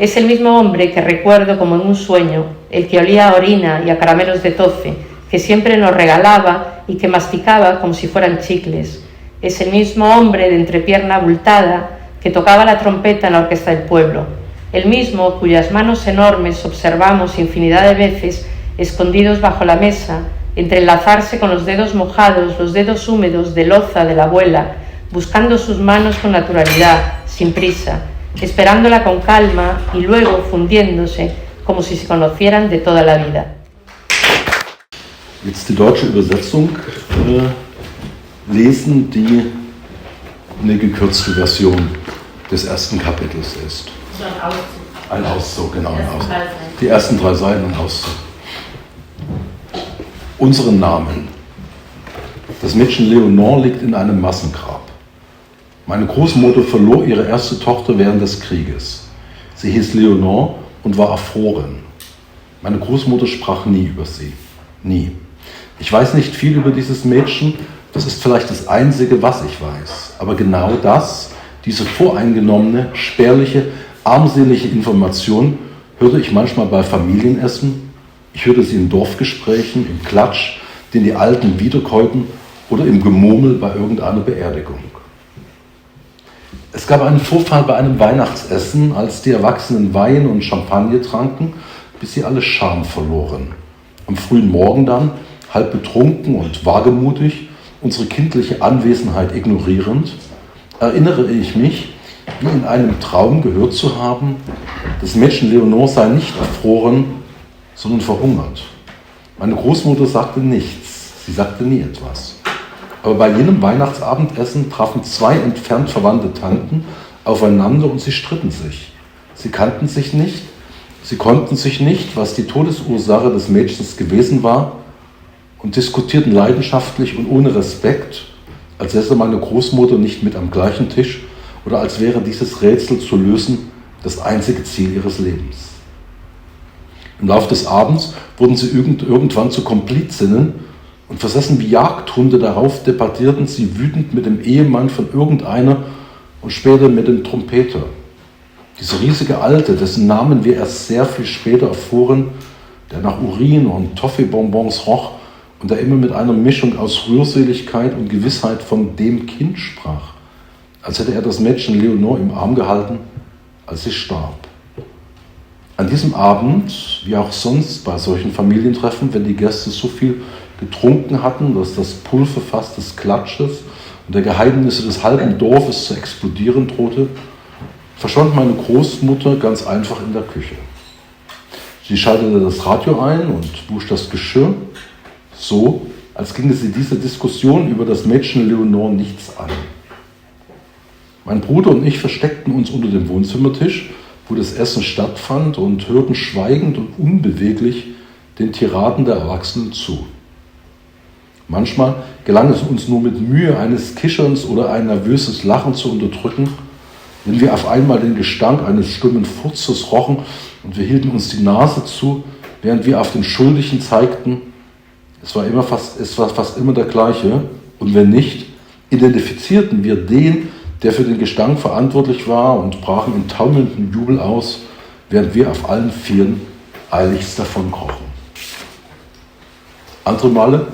Es el mismo hombre que recuerdo como en un sueño, el que olía a orina y a caramelos de tofe, que siempre nos regalaba y que masticaba como si fueran chicles. Es el mismo hombre de entrepierna abultada que tocaba la trompeta en la orquesta del pueblo, el mismo cuyas manos enormes observamos infinidad de veces escondidos bajo la mesa, entrelazarse con los dedos mojados, los dedos húmedos de loza de la abuela, buscando sus manos con naturalidad, sin prisa, esperándola con calma y luego fundiéndose como si se conocieran de toda la vida. Jetzt die deutsche Übersetzung lesen, die eine gekürzte Version des ersten Kapitels ist. So ein Auszug. Ein Auszug, genau. Ein Auszug. Die ersten 3 Seiten, ein Auszug. Unsere Namen. Das Mädchen Leonore liegt in einem Massengrab. Meine Großmutter verlor ihre erste Tochter während des Krieges. Sie hieß Leonore und war erfroren. Meine Großmutter sprach nie über sie. Nie. Ich weiß nicht viel über dieses Mädchen, das ist vielleicht das Einzige, was ich weiß. Aber genau das, diese voreingenommene, spärliche, armselige Information hörte ich manchmal bei Familienessen, ich hörte sie in Dorfgesprächen, im Klatsch, den die Alten wiederkäuten oder im Gemurmel bei irgendeiner Beerdigung. Es gab einen Vorfall bei einem Weihnachtsessen, als die Erwachsenen Wein und Champagner tranken, bis sie alle Scham verloren. Am frühen Morgen dann, halb betrunken und wagemutig, unsere kindliche Anwesenheit ignorierend, erinnere ich mich, wie in einem Traum gehört zu haben, das Mädchen Leonore sei nicht erfroren, sondern verhungert. Meine Großmutter sagte nichts, sie sagte nie etwas. Aber bei jenem Weihnachtsabendessen trafen 2 entfernt verwandte Tanten aufeinander und sie stritten sich. Sie kannten sich nicht, sie konnten sich nicht, was die Todesursache des Mädchens gewesen war, und diskutierten leidenschaftlich und ohne Respekt, als säße meine Großmutter nicht mit am gleichen Tisch oder als wäre dieses Rätsel zu lösen das einzige Ziel ihres Lebens. Im Laufe des Abends wurden sie irgendwann zu Komplizinnen und versessen wie Jagdhunde darauf debattierten sie wütend mit dem Ehemann von irgendeiner und später mit dem Trompeter. Diese riesige Alte, dessen Namen wir erst sehr viel später erfuhren, der nach Urin und Toffeebonbons roch und der immer mit einer Mischung aus Rührseligkeit und Gewissheit von dem Kind sprach, als hätte er das Mädchen Leonore im Arm gehalten, als sie starb. An diesem Abend, wie auch sonst bei solchen Familientreffen, wenn die Gäste so viel getrunken hatten, dass das Pulverfass des Klatsches und der Geheimnisse des halben Dorfes zu explodieren drohte, verschwand meine Großmutter ganz einfach in der Küche. Sie schaltete das Radio ein und wusch das Geschirr, so als ginge sie diese Diskussion über das Mädchen Leonore nichts an. Mein Bruder und ich versteckten uns unter dem Wohnzimmertisch, wo das Essen stattfand, und hörten schweigend und unbeweglich den Tiraden der Erwachsenen zu. Manchmal gelang es uns nur mit Mühe, eines Kicherns oder ein nervöses Lachen zu unterdrücken, wenn wir auf einmal den Gestank eines stummen Furzes rochen und wir hielten uns die Nase zu, während wir auf den Schuldigen zeigten. Es war fast immer der gleiche, und wenn nicht, identifizierten wir den, der für den Gestank verantwortlich war, und brachen in taumelndem Jubel aus, während wir auf allen 4 eiligst davon krochen. Andere Male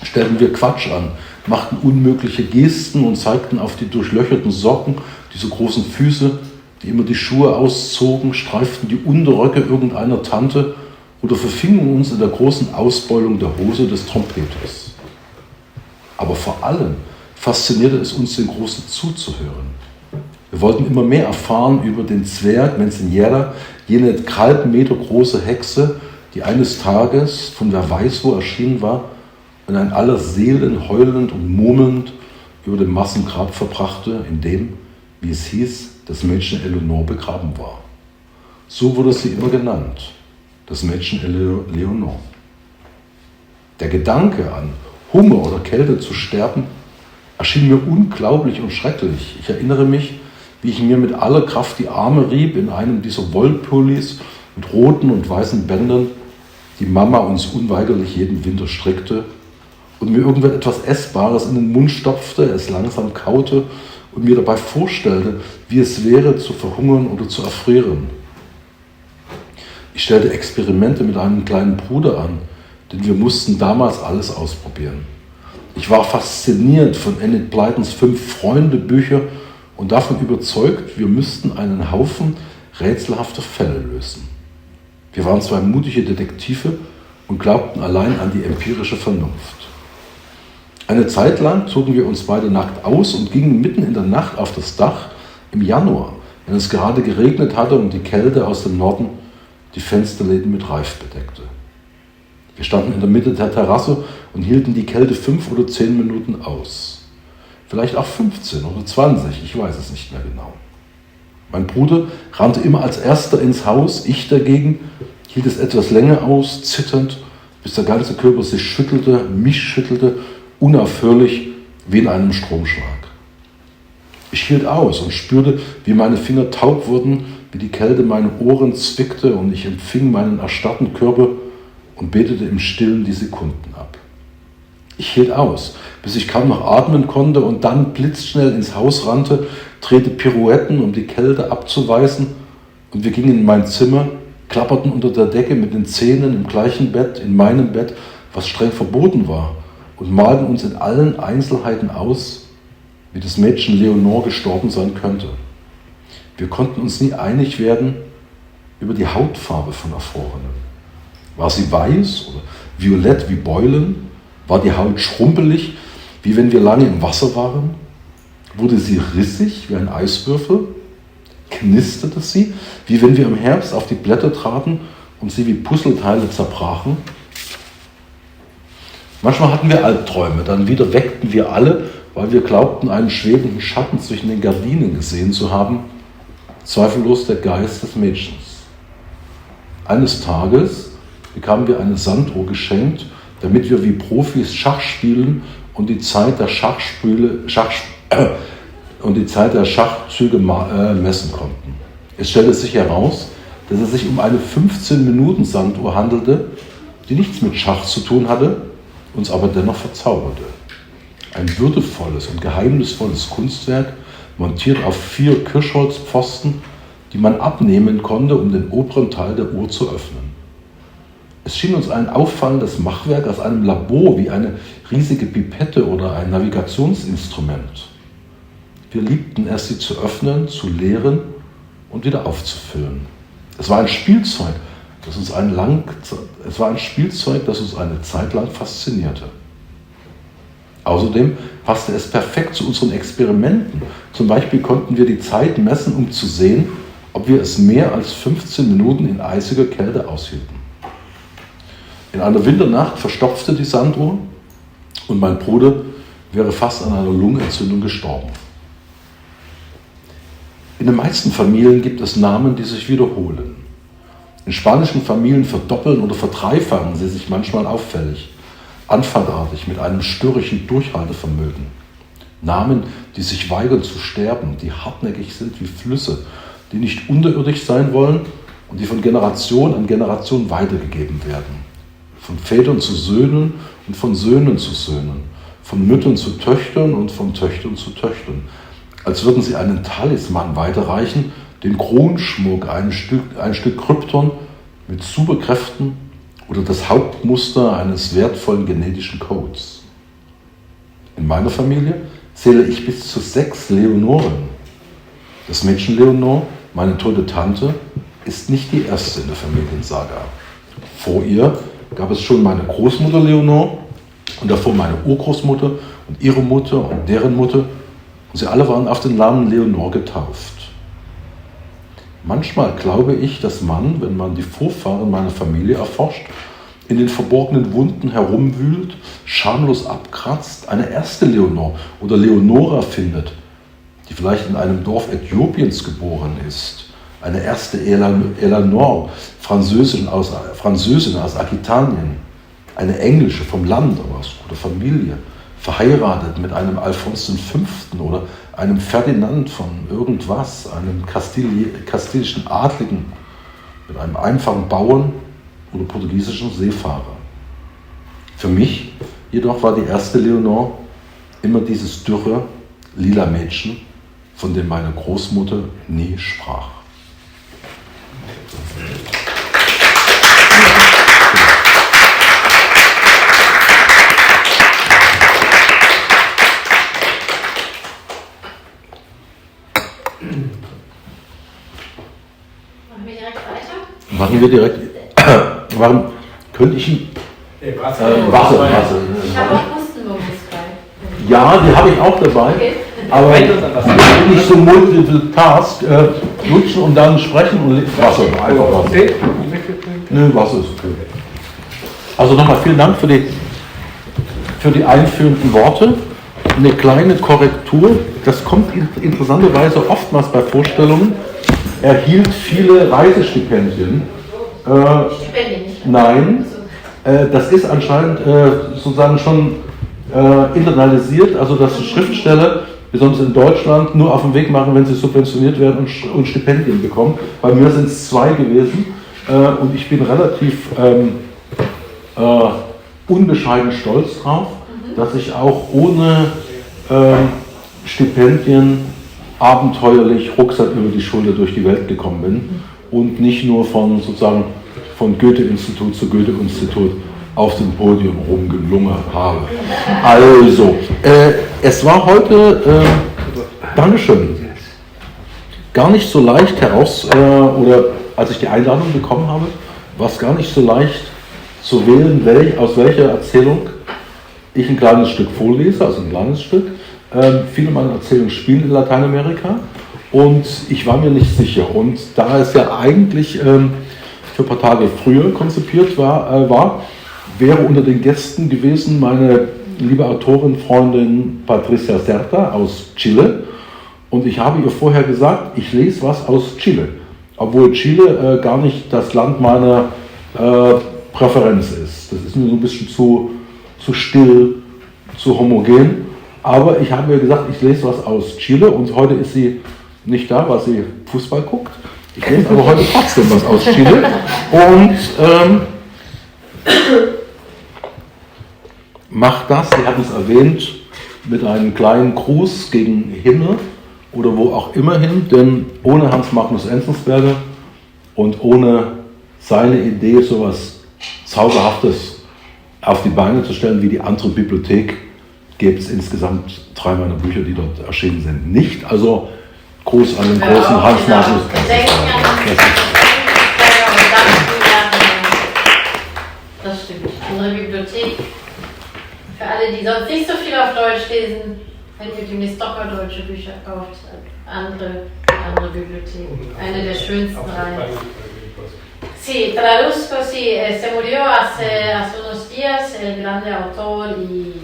stellten wir Quatsch an, machten unmögliche Gesten und zeigten auf die durchlöcherten Socken, diese großen Füße, die immer die Schuhe auszogen, streiften die Unterröcke irgendeiner Tante oder verfingen uns in der großen Ausbeulung der Hose des Trompeters. Aber vor allem faszinierte es uns, den Großen zuzuhören. Wir wollten immer mehr erfahren über den Zwerg Menzeniera, jene 3,5 Meter große Hexe, die eines Tages von wer weiß wo erschienen war und ein aller Seelen heulend und murmelnd über dem Massengrab verbrachte, in dem, wie es hieß, das Mädchen Eleonore begraben war. So wurde sie immer genannt, das Mädchen Leonore. Der Gedanke an Hunger oder Kälte zu sterben erschien mir unglaublich und schrecklich. Ich erinnere mich, wie ich mir mit aller Kraft die Arme rieb in einem dieser Wollpullis mit roten und weißen Bändern, die Mama uns unweigerlich jeden Winter strickte, und mir irgendetwas Essbares in den Mund stopfte, es langsam kaute und mir dabei vorstellte, wie es wäre, zu verhungern oder zu erfrieren. Ich stellte Experimente mit einem kleinen Bruder an, denn wir mussten damals alles ausprobieren. Ich war fasziniert von Enid Blytons 5 Freunde-Bücher und davon überzeugt, wir müssten einen Haufen rätselhafter Fälle lösen. Wir waren 2 mutige Detektive und glaubten allein an die empirische Vernunft. Eine Zeit lang zogen wir uns beide nackt aus und gingen mitten in der Nacht auf das Dach im Januar, wenn es gerade geregnet hatte und die Kälte aus dem Norden die Fensterläden mit Reif bedeckte. Wir standen in der Mitte der Terrasse und hielten die Kälte 5 oder 10 Minuten aus. Vielleicht auch 15 oder 20, ich weiß es nicht mehr genau. Mein Bruder rannte immer als Erster ins Haus, ich dagegen hielt es etwas länger aus, zitternd, bis der ganze Körper sich schüttelte, mich schüttelte, unaufhörlich wie in einem Stromschlag. Ich hielt aus und spürte, wie meine Finger taub wurden, wie die Kälte meine Ohren zwickte und ich empfing meinen erstarrten Körper und betete im Stillen die Sekunden ab. Ich hielt aus, bis ich kaum noch atmen konnte und dann blitzschnell ins Haus rannte, drehte Pirouetten, um die Kälte abzuweisen, und wir gingen in mein Zimmer, klapperten unter der Decke mit den Zähnen im gleichen Bett, in meinem Bett, was streng verboten war, und malten uns in allen Einzelheiten aus, wie das Mädchen Leonore gestorben sein könnte. Wir konnten uns nie einig werden über die Hautfarbe von Erfrorenen. War sie weiß oder violett wie Beulen? War die Haut schrumpelig, wie wenn wir lange im Wasser waren? Wurde sie rissig wie ein Eiswürfel? Knisterte sie, wie wenn wir im Herbst auf die Blätter traten und sie wie Puzzleteile zerbrachen? Manchmal hatten wir Albträume, dann wieder weckten wir alle, weil wir glaubten, einen schwebenden Schatten zwischen den Gardinen gesehen zu haben, zweifellos der Geist des Mädchens. Eines Tages bekamen wir eine Sanduhr geschenkt, damit wir wie Profis Schach spielen und die Zeit der Schachzüge messen konnten. Es stellte sich heraus, dass es sich um eine 15-Minuten-Sanduhr handelte, die nichts mit Schach zu tun hatte, uns aber dennoch verzauberte. Ein würdevolles und geheimnisvolles Kunstwerk, montiert auf 4 Kirschholzpfosten, die man abnehmen konnte, um den oberen Teil der Uhr zu öffnen. Es schien uns ein auffallendes Machwerk aus einem Labor wie eine riesige Pipette oder ein Navigationsinstrument. Wir liebten es, sie zu öffnen, zu leeren und wieder aufzufüllen. Es war ein Spielzeug, das uns eine Zeit lang faszinierte. Außerdem passte es perfekt zu unseren Experimenten. Zum Beispiel konnten wir die Zeit messen, um zu sehen, ob wir es mehr als 15 Minuten in eisiger Kälte aushielten. In einer Winternacht verstopfte die Sanduhr und mein Bruder wäre fast an einer Lungenentzündung gestorben. In den meisten Familien gibt es Namen, die sich wiederholen. In spanischen Familien verdoppeln oder verdreifachen sie sich manchmal auffällig, anfallartig, mit einem störrischen Durchhaltevermögen. Namen, die sich weigern zu sterben, die hartnäckig sind wie Flüsse, die nicht unterirdisch sein wollen und die von Generation an Generation weitergegeben werden. Von Vätern zu Söhnen und von Söhnen zu Söhnen, von Müttern zu Töchtern und von Töchtern zu Töchtern, als würden sie einen Talisman weiterreichen, den Kronschmuck, ein Stück Krypton mit Superkräften oder das Hauptmuster eines wertvollen genetischen Codes. In meiner Familie zähle ich bis zu 6 Leonoren. Das Mädchen Leonore, meine tote Tante, ist nicht die erste in der Familiensaga. Vor ihr gab es schon meine Großmutter Leonore und davor meine Urgroßmutter und ihre Mutter und deren Mutter, und sie alle waren auf den Namen Leonore getauft. Manchmal glaube ich, dass man, wenn man die Vorfahren meiner Familie erforscht, in den verborgenen Wunden herumwühlt, schamlos abkratzt, eine erste Leonore oder Leonora findet, die vielleicht in einem Dorf Äthiopiens geboren ist, eine erste Eleanor, Französin aus Aquitanien, eine englische vom Land, aber aus guter Familie, verheiratet mit einem Alfons V. oder einem Ferdinand von irgendwas, einem kastilischen Adligen, mit einem einfachen Bauern oder portugiesischen Seefahrer. Für mich jedoch war die erste Leonore immer dieses dürre, lila Mädchen, von dem meine Großmutter nie sprach. Machen wir direkt. Warum könnte ich Wasser. Ich habe auch Hustenbonbons. Ja, die habe ich auch dabei. Okay. Aber ich bin nicht so multitask, lutschen und dann sprechen und Wasser. Einfach Wasser. Nö, Wasser ist okay. Also nochmal vielen Dank für die einführenden Worte. Eine kleine Korrektur, das kommt interessanterweise oftmals bei Vorstellungen. Er hielt viele Reisestipendien. Nein, das ist anscheinend sozusagen schon internalisiert, also dass Schriftsteller, besonders in Deutschland, nur auf den Weg machen, wenn sie subventioniert werden und Stipendien bekommen. Bei mir sind es 2 gewesen und ich bin relativ unbescheiden stolz drauf, dass ich auch ohne Stipendien abenteuerlich Rucksack über die Schulter durch die Welt gekommen bin und nicht nur von Goethe-Institut zu Goethe-Institut auf dem Podium rumgelungert habe. Also, es war heute, Dankeschön, gar nicht so leicht oder als ich die Einladung bekommen habe, war es gar nicht so leicht zu wählen, aus welcher Erzählung ich ein kleines Stück vorlese, also ein kleines Stück. Viele meiner Erzählungen spielen in Lateinamerika und ich war mir nicht sicher. Und da es ja eigentlich für ein paar Tage früher konzipiert war, wäre unter den Gästen gewesen meine liebe Autorin, Freundin Patricia Certa aus Chile. Und ich habe ihr vorher gesagt, ich lese was aus Chile, obwohl Chile gar nicht das Land meiner Präferenz ist. Das ist mir so ein bisschen zu still, zu homogen. Aber ich habe mir gesagt, ich lese was aus Chile und heute ist sie nicht da, weil sie Fußball guckt. Ich lese aber heute trotzdem was aus Chile. Und macht das, Sie haben es erwähnt, mit einem kleinen Gruß gegen Himmel oder wo auch immer hin, denn ohne Hans Magnus Enzensberger und ohne seine Idee, sowas Zauberhaftes auf die Beine zu stellen wie die andere Bibliothek, gäbe es insgesamt 3 meiner Bücher, die dort erschienen sind, nicht. Also Gruß an den großen Hans Magnus. Das stimmt. Unsere Bibliothek, für alle, die sonst nicht so viel auf Deutsch lesen, wenn ihr demnächst doch mal deutsche Bücher kauft, andere Bibliothek. Eine der schönsten Reihen. Sí, traduzco, sí, se murió hace unos días el grande autor y,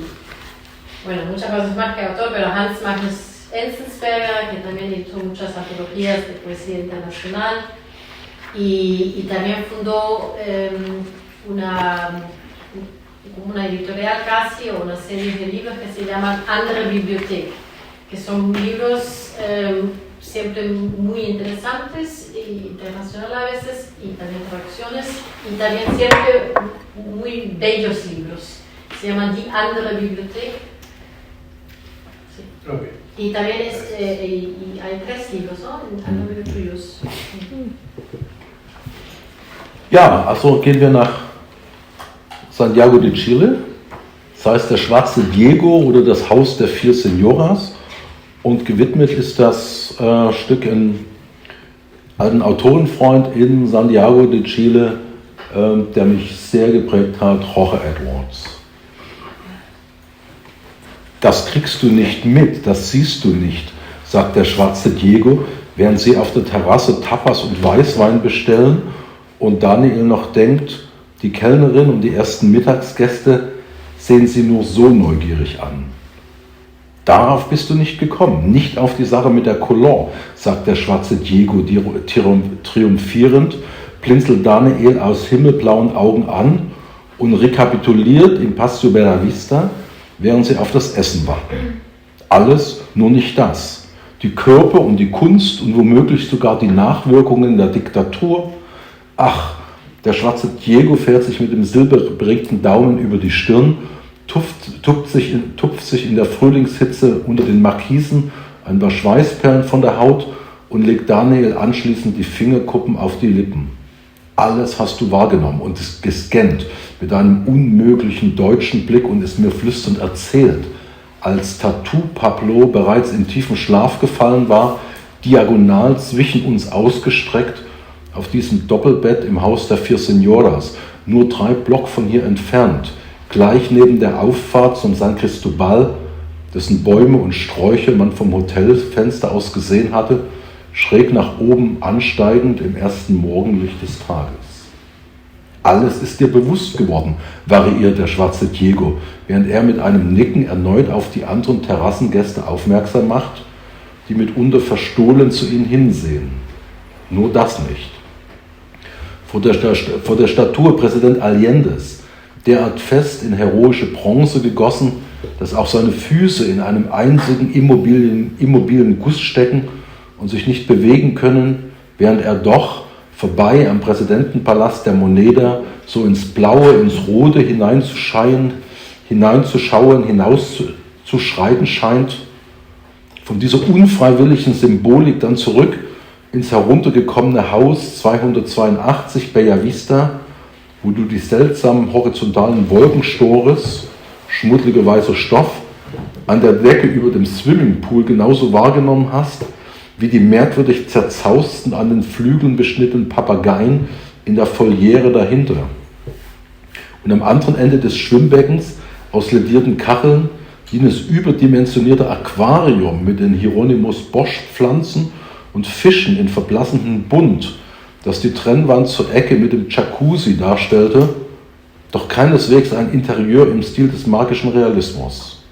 bueno, muchas cosas más que autor, pero Hans Magnus Enzensberger, que también editó muchas antologías de poesía internacional y también fundó una editorial casi o una serie de libros que se llaman Andere Bibliothek, que son libros siempre muy interesantes e internacionales a veces, y también traducciones, y también siempre muy bellos libros. Se llaman Die Andere Bibliothek. Sí. Okay. Y también y hay 3 libros, ¿no? En Andere tuyos. Ja, also gehen wir nach Santiago de Chile. Das heißt der schwarze Diego oder das Haus der 4 Senoras. Und gewidmet ist das Stück an einen Autorenfreund in Santiago de Chile, der mich sehr geprägt hat, Jorge Edwards. Das kriegst du nicht mit, das siehst du nicht, sagt der schwarze Diego, während sie auf der Terrasse Tapas und Weißwein bestellen und Daniel noch denkt, die Kellnerin und die ersten Mittagsgäste sehen sie nur so neugierig an. Darauf bist du nicht gekommen, nicht auf die Sache mit der Colon, sagt der schwarze Diego triumphierend, blinzelt Daniel aus himmelblauen Augen an und rekapituliert im Paseo Bella Vista, während sie auf das Essen warten. Alles, nur nicht das. Die Körper und die Kunst und womöglich sogar die Nachwirkungen der Diktatur. Ach, der schwarze Diego fährt sich mit dem silberberegten Daumen über die Stirn, tupft sich in der Frühlingshitze unter den Markisen ein paar Schweißperlen von der Haut und legt Daniel anschließend die Fingerkuppen auf die Lippen. Alles hast du wahrgenommen und gescannt mit einem unmöglichen deutschen Blick und es mir flüsternd erzählt, als Tattoo Pablo bereits in tiefen Schlaf gefallen war, diagonal zwischen uns ausgestreckt auf diesem Doppelbett im Haus der 4 Senoras, nur 3 Block von hier entfernt, gleich neben der Auffahrt zum San Cristobal, dessen Bäume und Sträucher man vom Hotelfenster aus gesehen hatte, schräg nach oben ansteigend im ersten Morgenlicht des Tages. Alles ist dir bewusst geworden, variiert der schwarze Diego, während er mit einem Nicken erneut auf die anderen Terrassengäste aufmerksam macht, die mitunter verstohlen zu ihnen hinsehen. Nur das nicht. Vor der Statue Präsident Allendes, derart fest in heroische Bronze gegossen, dass auch seine Füße in einem einzigen immobilen Guss stecken und sich nicht bewegen können, während er doch vorbei am Präsidentenpalast der Moneda so ins Blaue, ins Rote hineinzuschauen, hinauszuschreiten scheint, von dieser unfreiwilligen Symbolik dann zurück ins heruntergekommene Haus 282 Bella Vista, wo du die seltsamen horizontalen Wolkenstores, schmuddeliger weißer Stoff, an der Decke über dem Swimmingpool genauso wahrgenommen hast, wie die merkwürdig zerzausten, an den Flügeln beschnittenen Papageien in der Voliere dahinter. Und am anderen Ende des Schwimmbeckens, aus ledierten Kacheln, jenes überdimensionierte Aquarium mit den Hieronymus-Bosch-Pflanzen und Fischen in verblassendem Bunt, das die Trennwand zur Ecke mit dem Jacuzzi darstellte, doch keineswegs ein Interieur im Stil des magischen Realismus.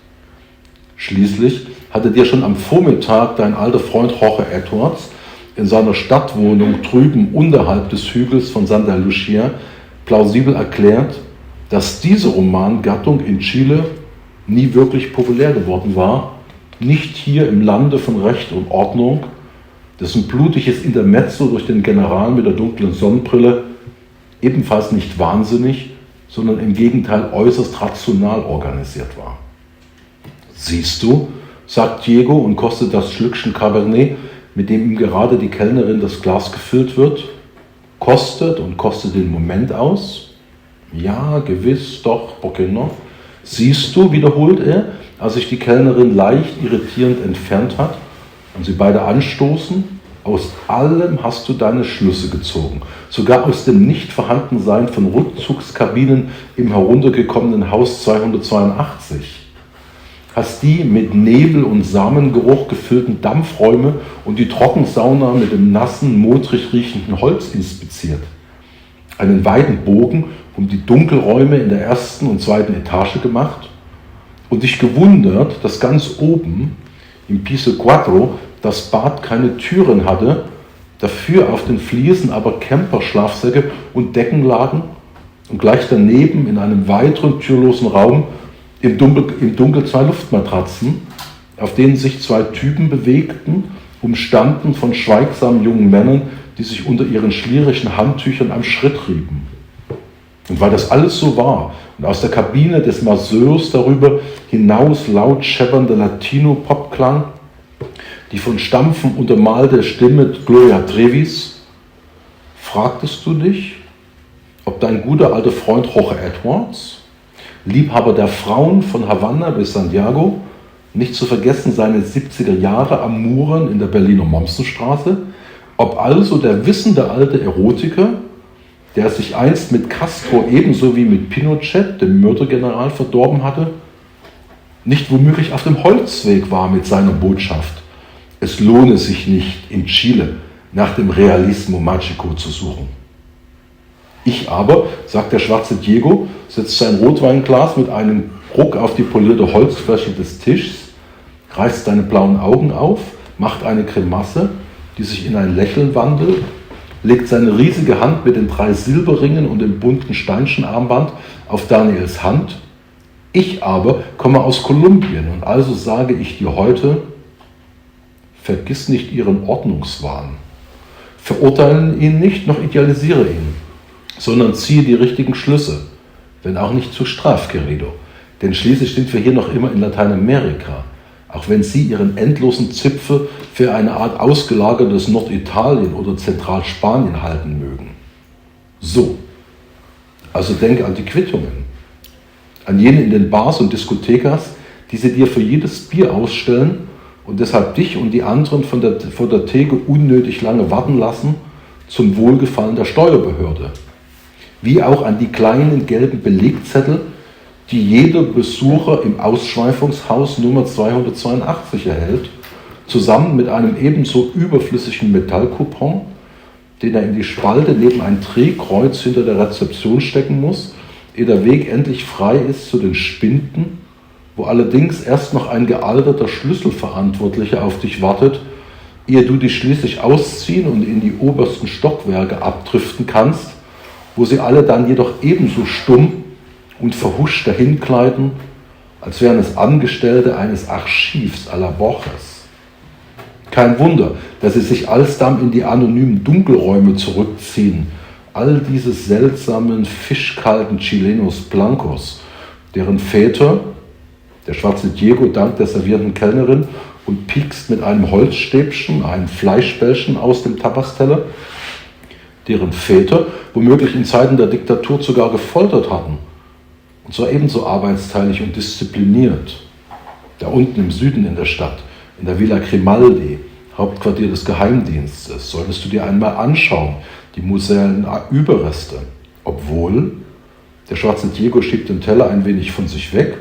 Schließlich hatte dir schon am Vormittag dein alter Freund Jorge Edwards in seiner Stadtwohnung drüben unterhalb des Hügels von Santa Lucia plausibel erklärt, dass diese Romangattung in Chile nie wirklich populär geworden war, nicht hier im Lande von Recht und Ordnung, dessen blutiges Intermezzo durch den General mit der dunklen Sonnenbrille ebenfalls nicht wahnsinnig, sondern im Gegenteil äußerst rational organisiert war. Siehst du, sagt Diego und kostet das Schlückchen Cabernet, mit dem ihm gerade die Kellnerin das Glas gefüllt wird. Kostet und kostet den Moment aus. Ja, gewiss, doch, por qué no? Siehst du, wiederholt er, als sich die Kellnerin leicht irritierend entfernt hat und sie beide anstoßen. Aus allem hast du deine Schlüsse gezogen, sogar aus dem Nichtvorhandensein von Rückzugskabinen im heruntergekommenen Haus 282. Hast die mit Nebel und Samengeruch gefüllten Dampfräume und die Trockensauna mit dem nassen, modrig riechenden Holz inspiziert. Einen weiten Bogen um die Dunkelräume in der ersten und zweiten Etage gemacht und dich gewundert, dass ganz oben im Piso 4 das Bad keine Türen hatte, dafür auf den Fliesen aber Camper-Schlafsäcke und Decken lagen und gleich daneben in einem weiteren türlosen Raum im Dunkel 2 Luftmatratzen, auf denen sich 2 Typen bewegten, umstanden von schweigsamen jungen Männern, die sich unter ihren schlierischen Handtüchern am Schritt rieben. Und weil das alles so war und aus der Kabine des Masseurs darüber hinaus laut scheppernde Latino-Pop klang, die von Stampfen untermalte Stimme Gloria Trevis, fragtest du dich, ob dein guter alter Freund Jorge Edwards, Liebhaber der Frauen von Havanna bis Santiago, nicht zu vergessen seine 70er Jahre am Muren in der Berliner Mommsenstraße, ob also der wissende alte Erotiker, der sich einst mit Castro ebenso wie mit Pinochet, dem Mördergeneral, verdorben hatte, nicht womöglich auf dem Holzweg war mit seiner Botschaft, es lohne sich nicht, in Chile nach dem Realismo Magico zu suchen. Ich aber, sagt der schwarze Diego, setzt sein Rotweinglas mit einem Ruck auf die polierte Holzfläche des Tischs, reißt seine blauen Augen auf, macht eine Grimasse, die sich in ein Lächeln wandelt, legt seine riesige Hand mit den 3 Silberringen und dem bunten Steinchenarmband auf Daniels Hand. Ich aber komme aus Kolumbien und also sage ich dir heute, vergiss nicht ihren Ordnungswahn. Verurteile ihn nicht, noch idealisiere ihn, sondern ziehe die richtigen Schlüsse, wenn auch nicht zu Strafquerido. Denn schließlich sind wir hier noch immer in Lateinamerika, auch wenn Sie Ihren endlosen Zipfel für eine Art ausgelagertes Norditalien oder Zentralspanien halten mögen. So, also denke an die Quittungen, an jene in den Bars und Diskothekas, die sie dir für jedes Bier ausstellen und deshalb dich und die anderen vor der Theke unnötig lange warten lassen, zum Wohlgefallen der Steuerbehörde. wie auch an die kleinen gelben Belegzettel, die jeder Besucher im Ausschweifungshaus Nummer 282 erhält, zusammen mit einem ebenso überflüssigen Metallcoupon, den er in die Spalte neben ein Drehkreuz hinter der Rezeption stecken muss, ehe der Weg endlich frei ist zu den Spinden, wo allerdings erst noch ein gealterter Schlüsselverantwortlicher auf dich wartet, ehe du dich schließlich ausziehen und in die obersten Stockwerke abdriften kannst, wo sie alle dann jedoch ebenso stumm und verhuscht dahinkleiden, als wären es Angestellte eines Archivs à la Borges. Kein Wunder, dass sie sich alsdann in die anonymen Dunkelräume zurückziehen, all diese seltsamen, fischkalten Chilenos Blancos, deren Väter, der schwarze Diego dankt der servierenden Kellnerin und piekst mit einem Holzstäbchen ein Fleischbällchen aus dem Tapasteller, deren Väter womöglich in Zeiten der Diktatur sogar gefoltert hatten, und zwar ebenso arbeitsteilig und diszipliniert. Da unten im Süden in der Stadt, in der Villa Grimaldi, Hauptquartier des Geheimdienstes, solltest du dir einmal anschauen, die musealen Überreste. Obwohl, der schwarze Diego schiebt den Teller ein wenig von sich weg,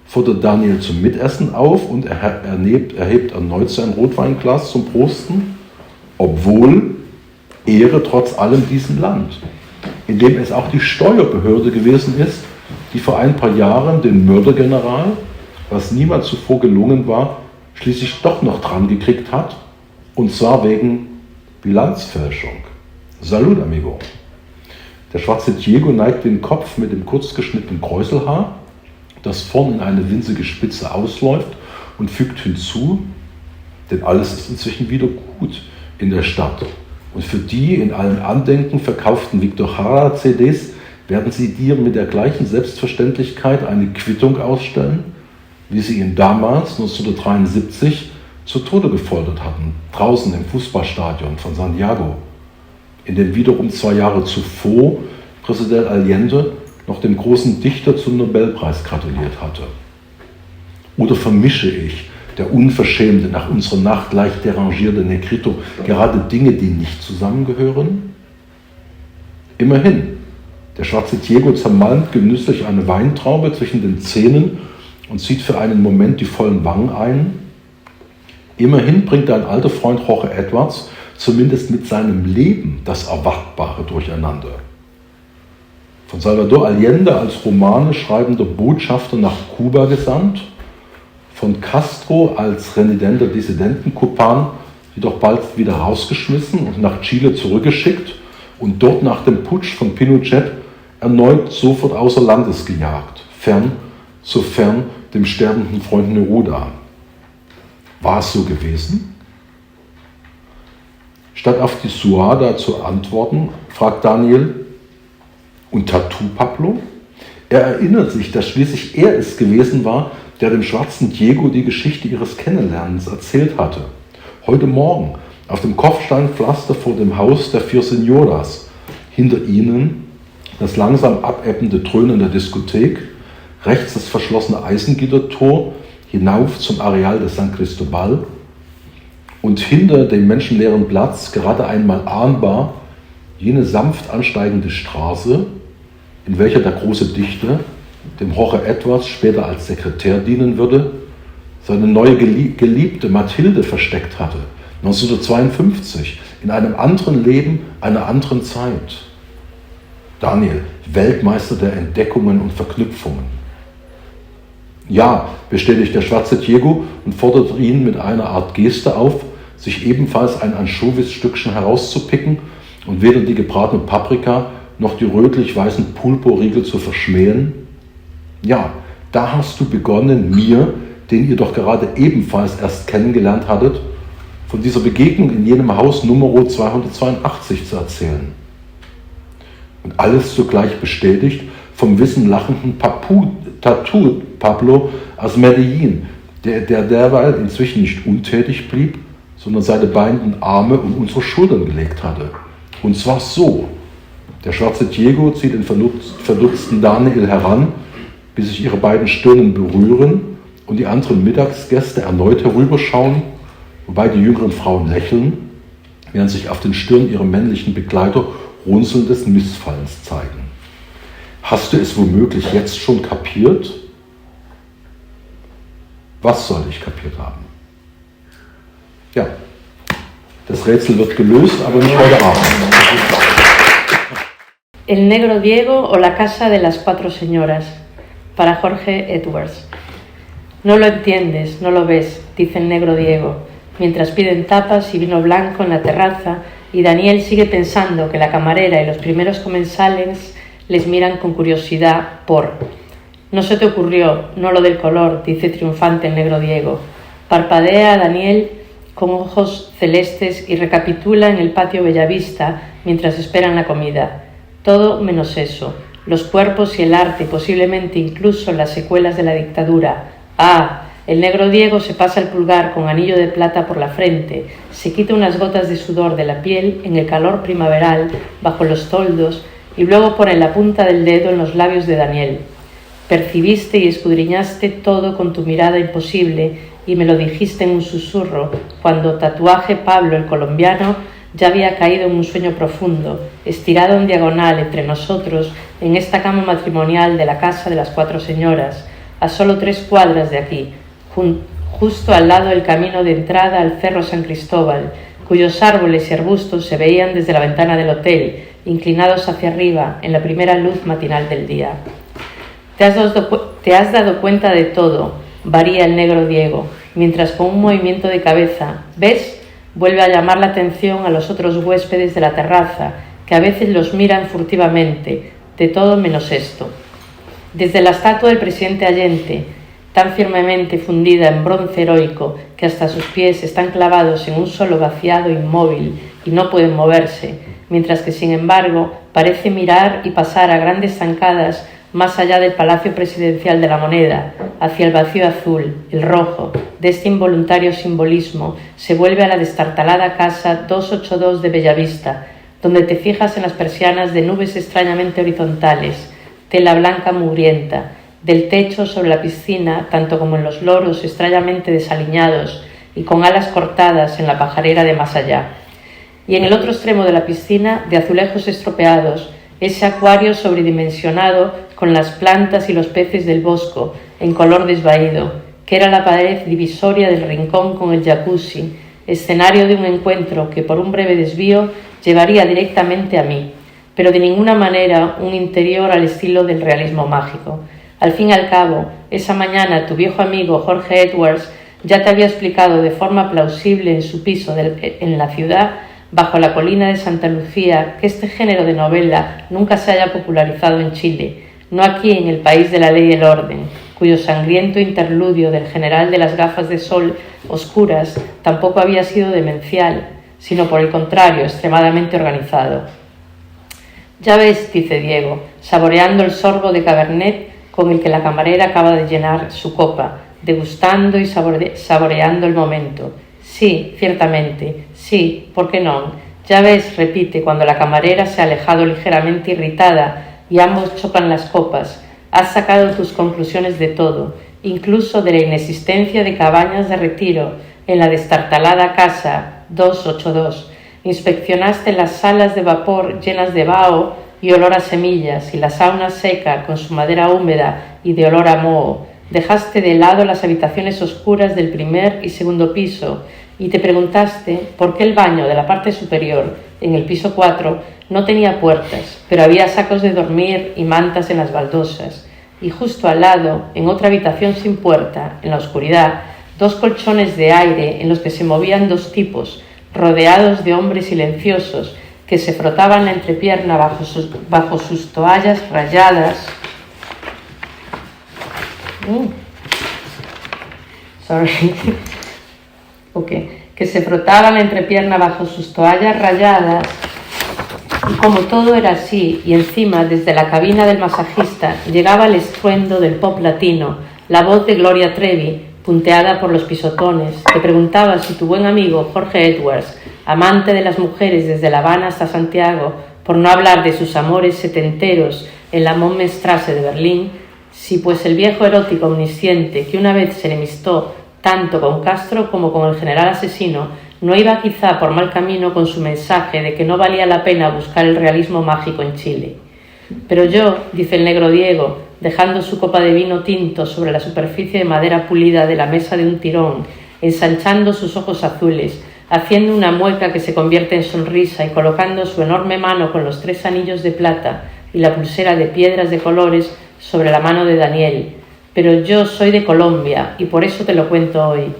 fordert Daniel zum Mitessen auf und erhebt erneut sein Rotweinglas zum Prosten, obwohl Ehre trotz allem diesem Land, in dem es auch die Steuerbehörde gewesen ist, die vor ein paar Jahren den Mördergeneral, was niemand zuvor gelungen war, schließlich doch noch dran gekriegt hat, und zwar wegen Bilanzfälschung. Salud, amigo. Der schwarze Diego neigt den Kopf mit dem kurz geschnittenen Kräuselhaar, das vorn in eine winzige Spitze ausläuft, und fügt hinzu, denn alles ist inzwischen wieder gut in der Stadt. Und für die in allen Andenken verkauften Victor Jara CDs werden sie dir mit der gleichen Selbstverständlichkeit eine Quittung ausstellen, wie sie ihn damals, 1973, zu Tode gefoltert hatten, draußen im Fußballstadion von Santiago, in dem wiederum 2 Jahre zuvor Präsident Allende noch dem großen Dichter zum Nobelpreis gratuliert hatte. Oder vermische ich, der unverschämte, nach unserer Nacht leicht derangierte Negrito, gerade Dinge, die nicht zusammengehören? Immerhin, der schwarze Diego zermalmt genüsslich eine Weintraube zwischen den Zähnen und zieht für einen Moment die vollen Wangen ein. Immerhin bringt dein alter Freund Jorge Edwards zumindest mit seinem Leben das Erwartbare durcheinander. Von Salvador Allende als Romane schreibender Botschafter nach Kuba gesandt, von Castro als renidenter Dissidentenkupan, jedoch bald wieder rausgeschmissen und nach Chile zurückgeschickt und dort nach dem Putsch von Pinochet erneut sofort außer Landes gejagt, so fern dem sterbenden Freund Neruda. War es so gewesen? Statt auf die Suada zu antworten, fragt Daniel, und Tattoo Pablo? Er erinnert sich, dass schließlich er es gewesen war, der dem schwarzen Diego die Geschichte ihres Kennenlernens erzählt hatte. Heute Morgen auf dem Kopfsteinpflaster vor dem Haus der 4 Senoras. Hinter ihnen das langsam abebbende Dröhnen der Diskothek, rechts das verschlossene Eisengittertor hinauf zum Areal de San Cristobal und hinter dem menschenleeren Platz gerade einmal ahnbar jene sanft ansteigende Straße, in welcher der große Dichter, dem Jorge Edwards später als Sekretär dienen würde, seine neue Geliebte Mathilde versteckt hatte, 1952, in einem anderen Leben, einer anderen Zeit. Daniel, Weltmeister der Entdeckungen und Verknüpfungen. Ja, bestätigt der schwarze Diego und fordert ihn mit einer Art Geste auf, sich ebenfalls ein Anchovisstückchen herauszupicken und weder die gebratene Paprika noch die rötlich-weißen Pulpo-Riegel zu verschmähen. Ja, da hast du begonnen, mir, den ihr doch gerade ebenfalls erst kennengelernt hattet, von dieser Begegnung in jenem Haus Nummer 282 zu erzählen. Und alles zugleich bestätigt vom wissenlachenden Tattoo Pablo aus Medellin, der derweil inzwischen nicht untätig blieb, sondern seine beiden Arme um unsere Schultern gelegt hatte. Und zwar so. Der schwarze Diego zieht den verdutzten Daniel heran, bis sich ihre beiden Stirnen berühren und die anderen Mittagsgäste erneut herüberschauen, wobei die jüngeren Frauen lächeln, während sich auf den Stirn ihrer männlichen Begleiter Runzeln des Missfallens zeigen. Hast du es womöglich jetzt schon kapiert? Was soll ich kapiert haben? Ja, das Rätsel wird gelöst, aber nicht heute Abend. El negro Diego o la casa de las cuatro señoras, para Jorge Edwards. No lo entiendes, no lo ves, dice el negro Diego, mientras piden tapas y vino blanco en la terraza y Daniel sigue pensando que la camarera y los primeros comensales les miran con curiosidad por... No se te ocurrió, no lo del color, dice triunfante el negro Diego. Parpadea a Daniel con ojos celestes y recapitula en el patio Bellavista mientras esperan la comida. Todo menos eso, los cuerpos y el arte y posiblemente incluso las secuelas de la dictadura. Ah, el negro Diego se pasa el pulgar con anillo de plata por la frente, se quita unas gotas de sudor de la piel en el calor primaveral bajo los toldos y luego pone la punta del dedo en los labios de Daniel. Percibiste y escudriñaste todo con tu mirada imposible y me lo dijiste en un susurro cuando Tatuaje Pablo el colombiano ya había caído en un sueño profundo, estirado en diagonal entre nosotros en esta cama matrimonial de la casa de las cuatro señoras, a solo 3 cuadras de aquí, justo al lado del camino de entrada al Cerro San Cristóbal, cuyos árboles y arbustos se veían desde la ventana del hotel, inclinados hacia arriba en la primera luz matinal del día. Te has dado cuenta de todo, varía el negro Diego, mientras con un movimiento de cabeza, ¿ves?, vuelve a llamar la atención a los otros huéspedes de la terraza, que a veces los miran furtivamente, de todo menos esto. Desde la estatua del presidente Allende, tan firmemente fundida en bronce heroico que hasta sus pies están clavados en un solo vaciado inmóvil y no pueden moverse, mientras que sin embargo parece mirar y pasar a grandes zancadas más allá del Palacio Presidencial de la Moneda, hacia el vacío azul, el rojo, de este involuntario simbolismo, se vuelve a la destartalada casa 282 de Bellavista, donde te fijas en las persianas de nubes extrañamente horizontales, tela blanca mugrienta, del techo sobre la piscina, tanto como en los loros extrañamente desaliñados y con alas cortadas en la pajarera de más allá. Y en el otro extremo de la piscina, de azulejos estropeados, ese acuario sobredimensionado con las plantas y los peces del bosco en color desvaído, que era la pared divisoria del rincón con el jacuzzi, escenario de un encuentro que por un breve desvío llevaría directamente a mí, pero de ninguna manera un interior al estilo del realismo mágico. Al fin y al cabo, esa mañana tu viejo amigo Jorge Edwards ya te había explicado de forma plausible en su piso en la ciudad, bajo la colina de Santa Lucía, que este género de novela nunca se haya popularizado en Chile, no aquí en el país de la ley y el orden, cuyo sangriento interludio del general de las gafas de sol oscuras tampoco había sido demencial, sino por el contrario, extremadamente organizado. Ya ves, dice Diego, saboreando el sorbo de Cabernet con el que la camarera acaba de llenar su copa, degustando y saboreando el momento. Sí, ciertamente, sí, ¿por qué no? Ya ves, repite, cuando la camarera se ha alejado ligeramente irritada y ambos chocan las copas, has sacado tus conclusiones de todo, incluso de la inexistencia de cabañas de retiro en la destartalada casa 282. Inspeccionaste las salas de vapor llenas de vaho y olor a semillas y la sauna seca con su madera húmeda y de olor a moho. Dejaste de lado las habitaciones oscuras del primer y segundo piso y te preguntaste por qué el baño de la parte superior, en el piso 4, no tenía puertas, pero había sacos de dormir y mantas en las baldosas. Y justo al lado, en otra habitación sin puerta, en la oscuridad, 2 colchones de aire en los que se movían 2 tipos, rodeados de hombres silenciosos que se frotaban la entrepierna bajo sus toallas rayadas. Que se frotaban la entrepierna bajo sus toallas rayadas, y como todo era así, y encima desde la cabina del masajista llegaba el estruendo del pop latino, la voz de Gloria Trevi, punteada por los pisotones, te preguntaba si tu buen amigo Jorge Edwards, amante de las mujeres desde La Habana hasta Santiago, por no hablar de sus amores setenteros en la Mommstrasse de Berlín, si pues el viejo erótico omnisciente que una vez se enemistó tanto con Castro como con el general asesino, no iba quizá por mal camino con su mensaje de que no valía la pena buscar el realismo mágico en Chile. Pero yo, dice el negro Diego, dejando su copa de vino tinto sobre la superficie de madera pulida de la mesa de un tirón, ensanchando sus ojos azules, haciendo una mueca que se convierte en sonrisa y colocando su enorme mano con los 3 anillos de plata y la pulsera de piedras de colores sobre la mano de Daniel. Pero yo soy de Colombia y por eso te lo cuento hoy.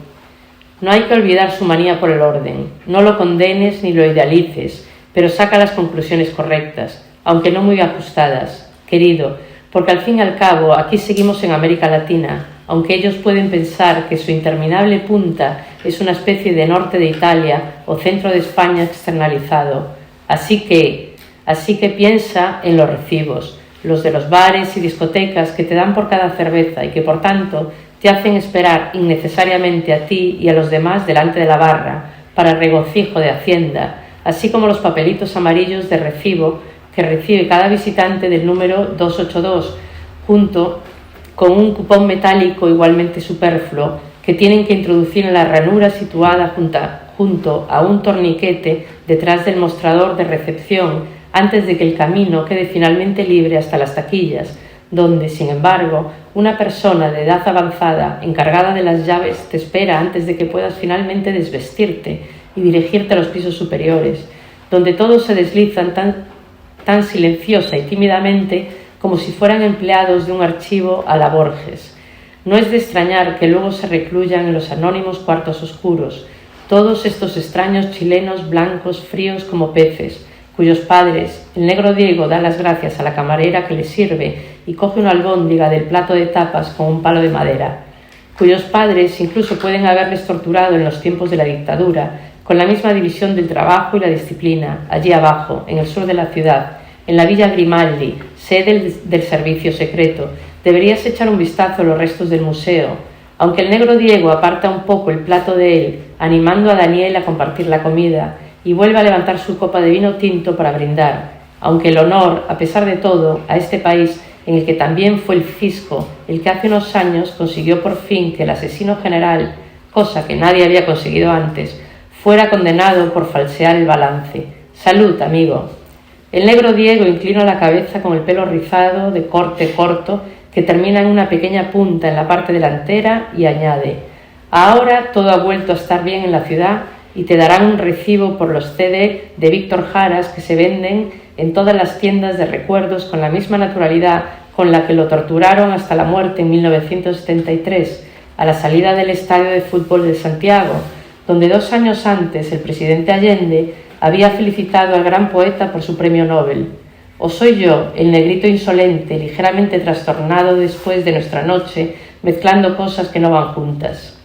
No hay que olvidar su manía por el orden. No lo condenes ni lo idealices, pero saca las conclusiones correctas, aunque no muy ajustadas, querido, porque al fin y al cabo aquí seguimos en América Latina, aunque ellos pueden pensar que su interminable punta es una especie de norte de Italia o centro de España externalizado. Así que piensa en los recibos, los de los bares y discotecas que te dan por cada cerveza y que por tanto te hacen esperar innecesariamente a ti y a los demás delante de la barra para regocijo de Hacienda, así como los papelitos amarillos de recibo que recibe cada visitante del número 282, junto con un cupón metálico igualmente superfluo que tienen que introducir en la ranura situada junto a un torniquete detrás del mostrador de recepción antes de que el camino quede finalmente libre hasta las taquillas, donde, sin embargo, una persona de edad avanzada encargada de las llaves te espera antes de que puedas finalmente desvestirte y dirigirte a los pisos superiores, donde todos se deslizan tan silenciosa y tímidamente como si fueran empleados de un archivo a la Borges. No es de extrañar que luego se recluyan en los anónimos cuartos oscuros, todos estos extraños chilenos blancos fríos como peces, cuyos padres, el negro Diego da las gracias a la camarera que le sirve y coge una albóndiga del plato de tapas con un palo de madera, cuyos padres incluso pueden haberles torturado en los tiempos de la dictadura, con la misma división del trabajo y la disciplina, allí abajo, en el sur de la ciudad, en la Villa Grimaldi, sede del servicio secreto. Deberías echar un vistazo a los restos del museo, aunque el negro Diego aparta un poco el plato de él, animando a Daniel a compartir la comida, y vuelve a levantar su copa de vino tinto para brindar, aunque el honor, a pesar de todo, a este país en el que también fue el fisco el que hace unos años consiguió por fin que el asesino general, cosa que nadie había conseguido antes, fuera condenado por falsear el balance. Salud, amigo. El negro Diego inclina la cabeza con el pelo rizado de corte corto que termina en una pequeña punta en la parte delantera y añade: ahora todo ha vuelto a estar bien en la ciudad y te darán un recibo por los CD de Víctor Jaras que se venden en todas las tiendas de recuerdos con la misma naturalidad con la que lo torturaron hasta la muerte en 1973, a la salida del estadio de fútbol de Santiago, donde 2 años antes el presidente Allende había felicitado al gran poeta por su premio Nobel. ¿O soy yo, el negrito insolente, ligeramente trastornado después de nuestra noche, mezclando cosas que no van juntas?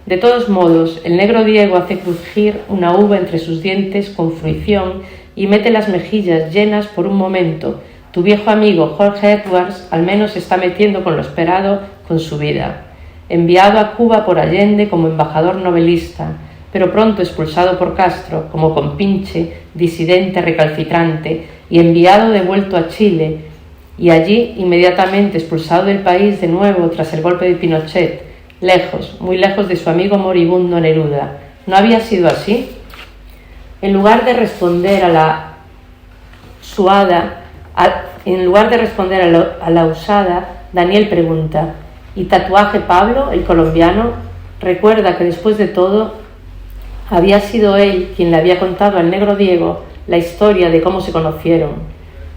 De todos modos, el negro Diego hace crujir una uva entre sus dientes con fruición y mete las mejillas llenas por un momento. Tu viejo amigo Jorge Edwards al menos se está metiendo con lo esperado con su vida. Enviado a Cuba por Allende como embajador novelista, pero pronto expulsado por Castro como compinche, disidente recalcitrante, y enviado de vuelto a Chile, y allí inmediatamente expulsado del país de nuevo tras el golpe de Pinochet, lejos, muy lejos de su amigo moribundo Neruda. ¿No había sido así? En lugar de responder a la usada, Daniel pregunta: ¿y tatuaje Pablo, el colombiano? Recuerda que después de todo había sido él quien le había contado al negro Diego la historia de cómo se conocieron.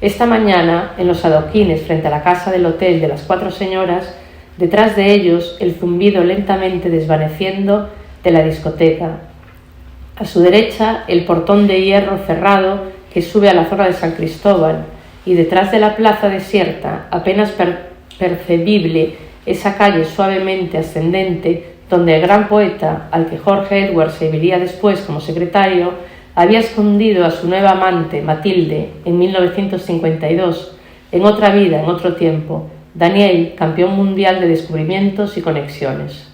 Esta mañana, en los adoquines frente a la casa del hotel de las 4 señoras, detrás de ellos el zumbido lentamente desvaneciendo de la discoteca. A su derecha el portón de hierro cerrado que sube a la zona de San Cristóbal, y detrás de la plaza desierta, apenas percebible, esa calle suavemente ascendente donde el gran poeta, al que Jorge Edwards serviría después como secretario, había escondido a su nueva amante, Matilde, en 1952, en otra vida, en otro tiempo. Daniel, campeón mundial de descubrimientos y conexiones.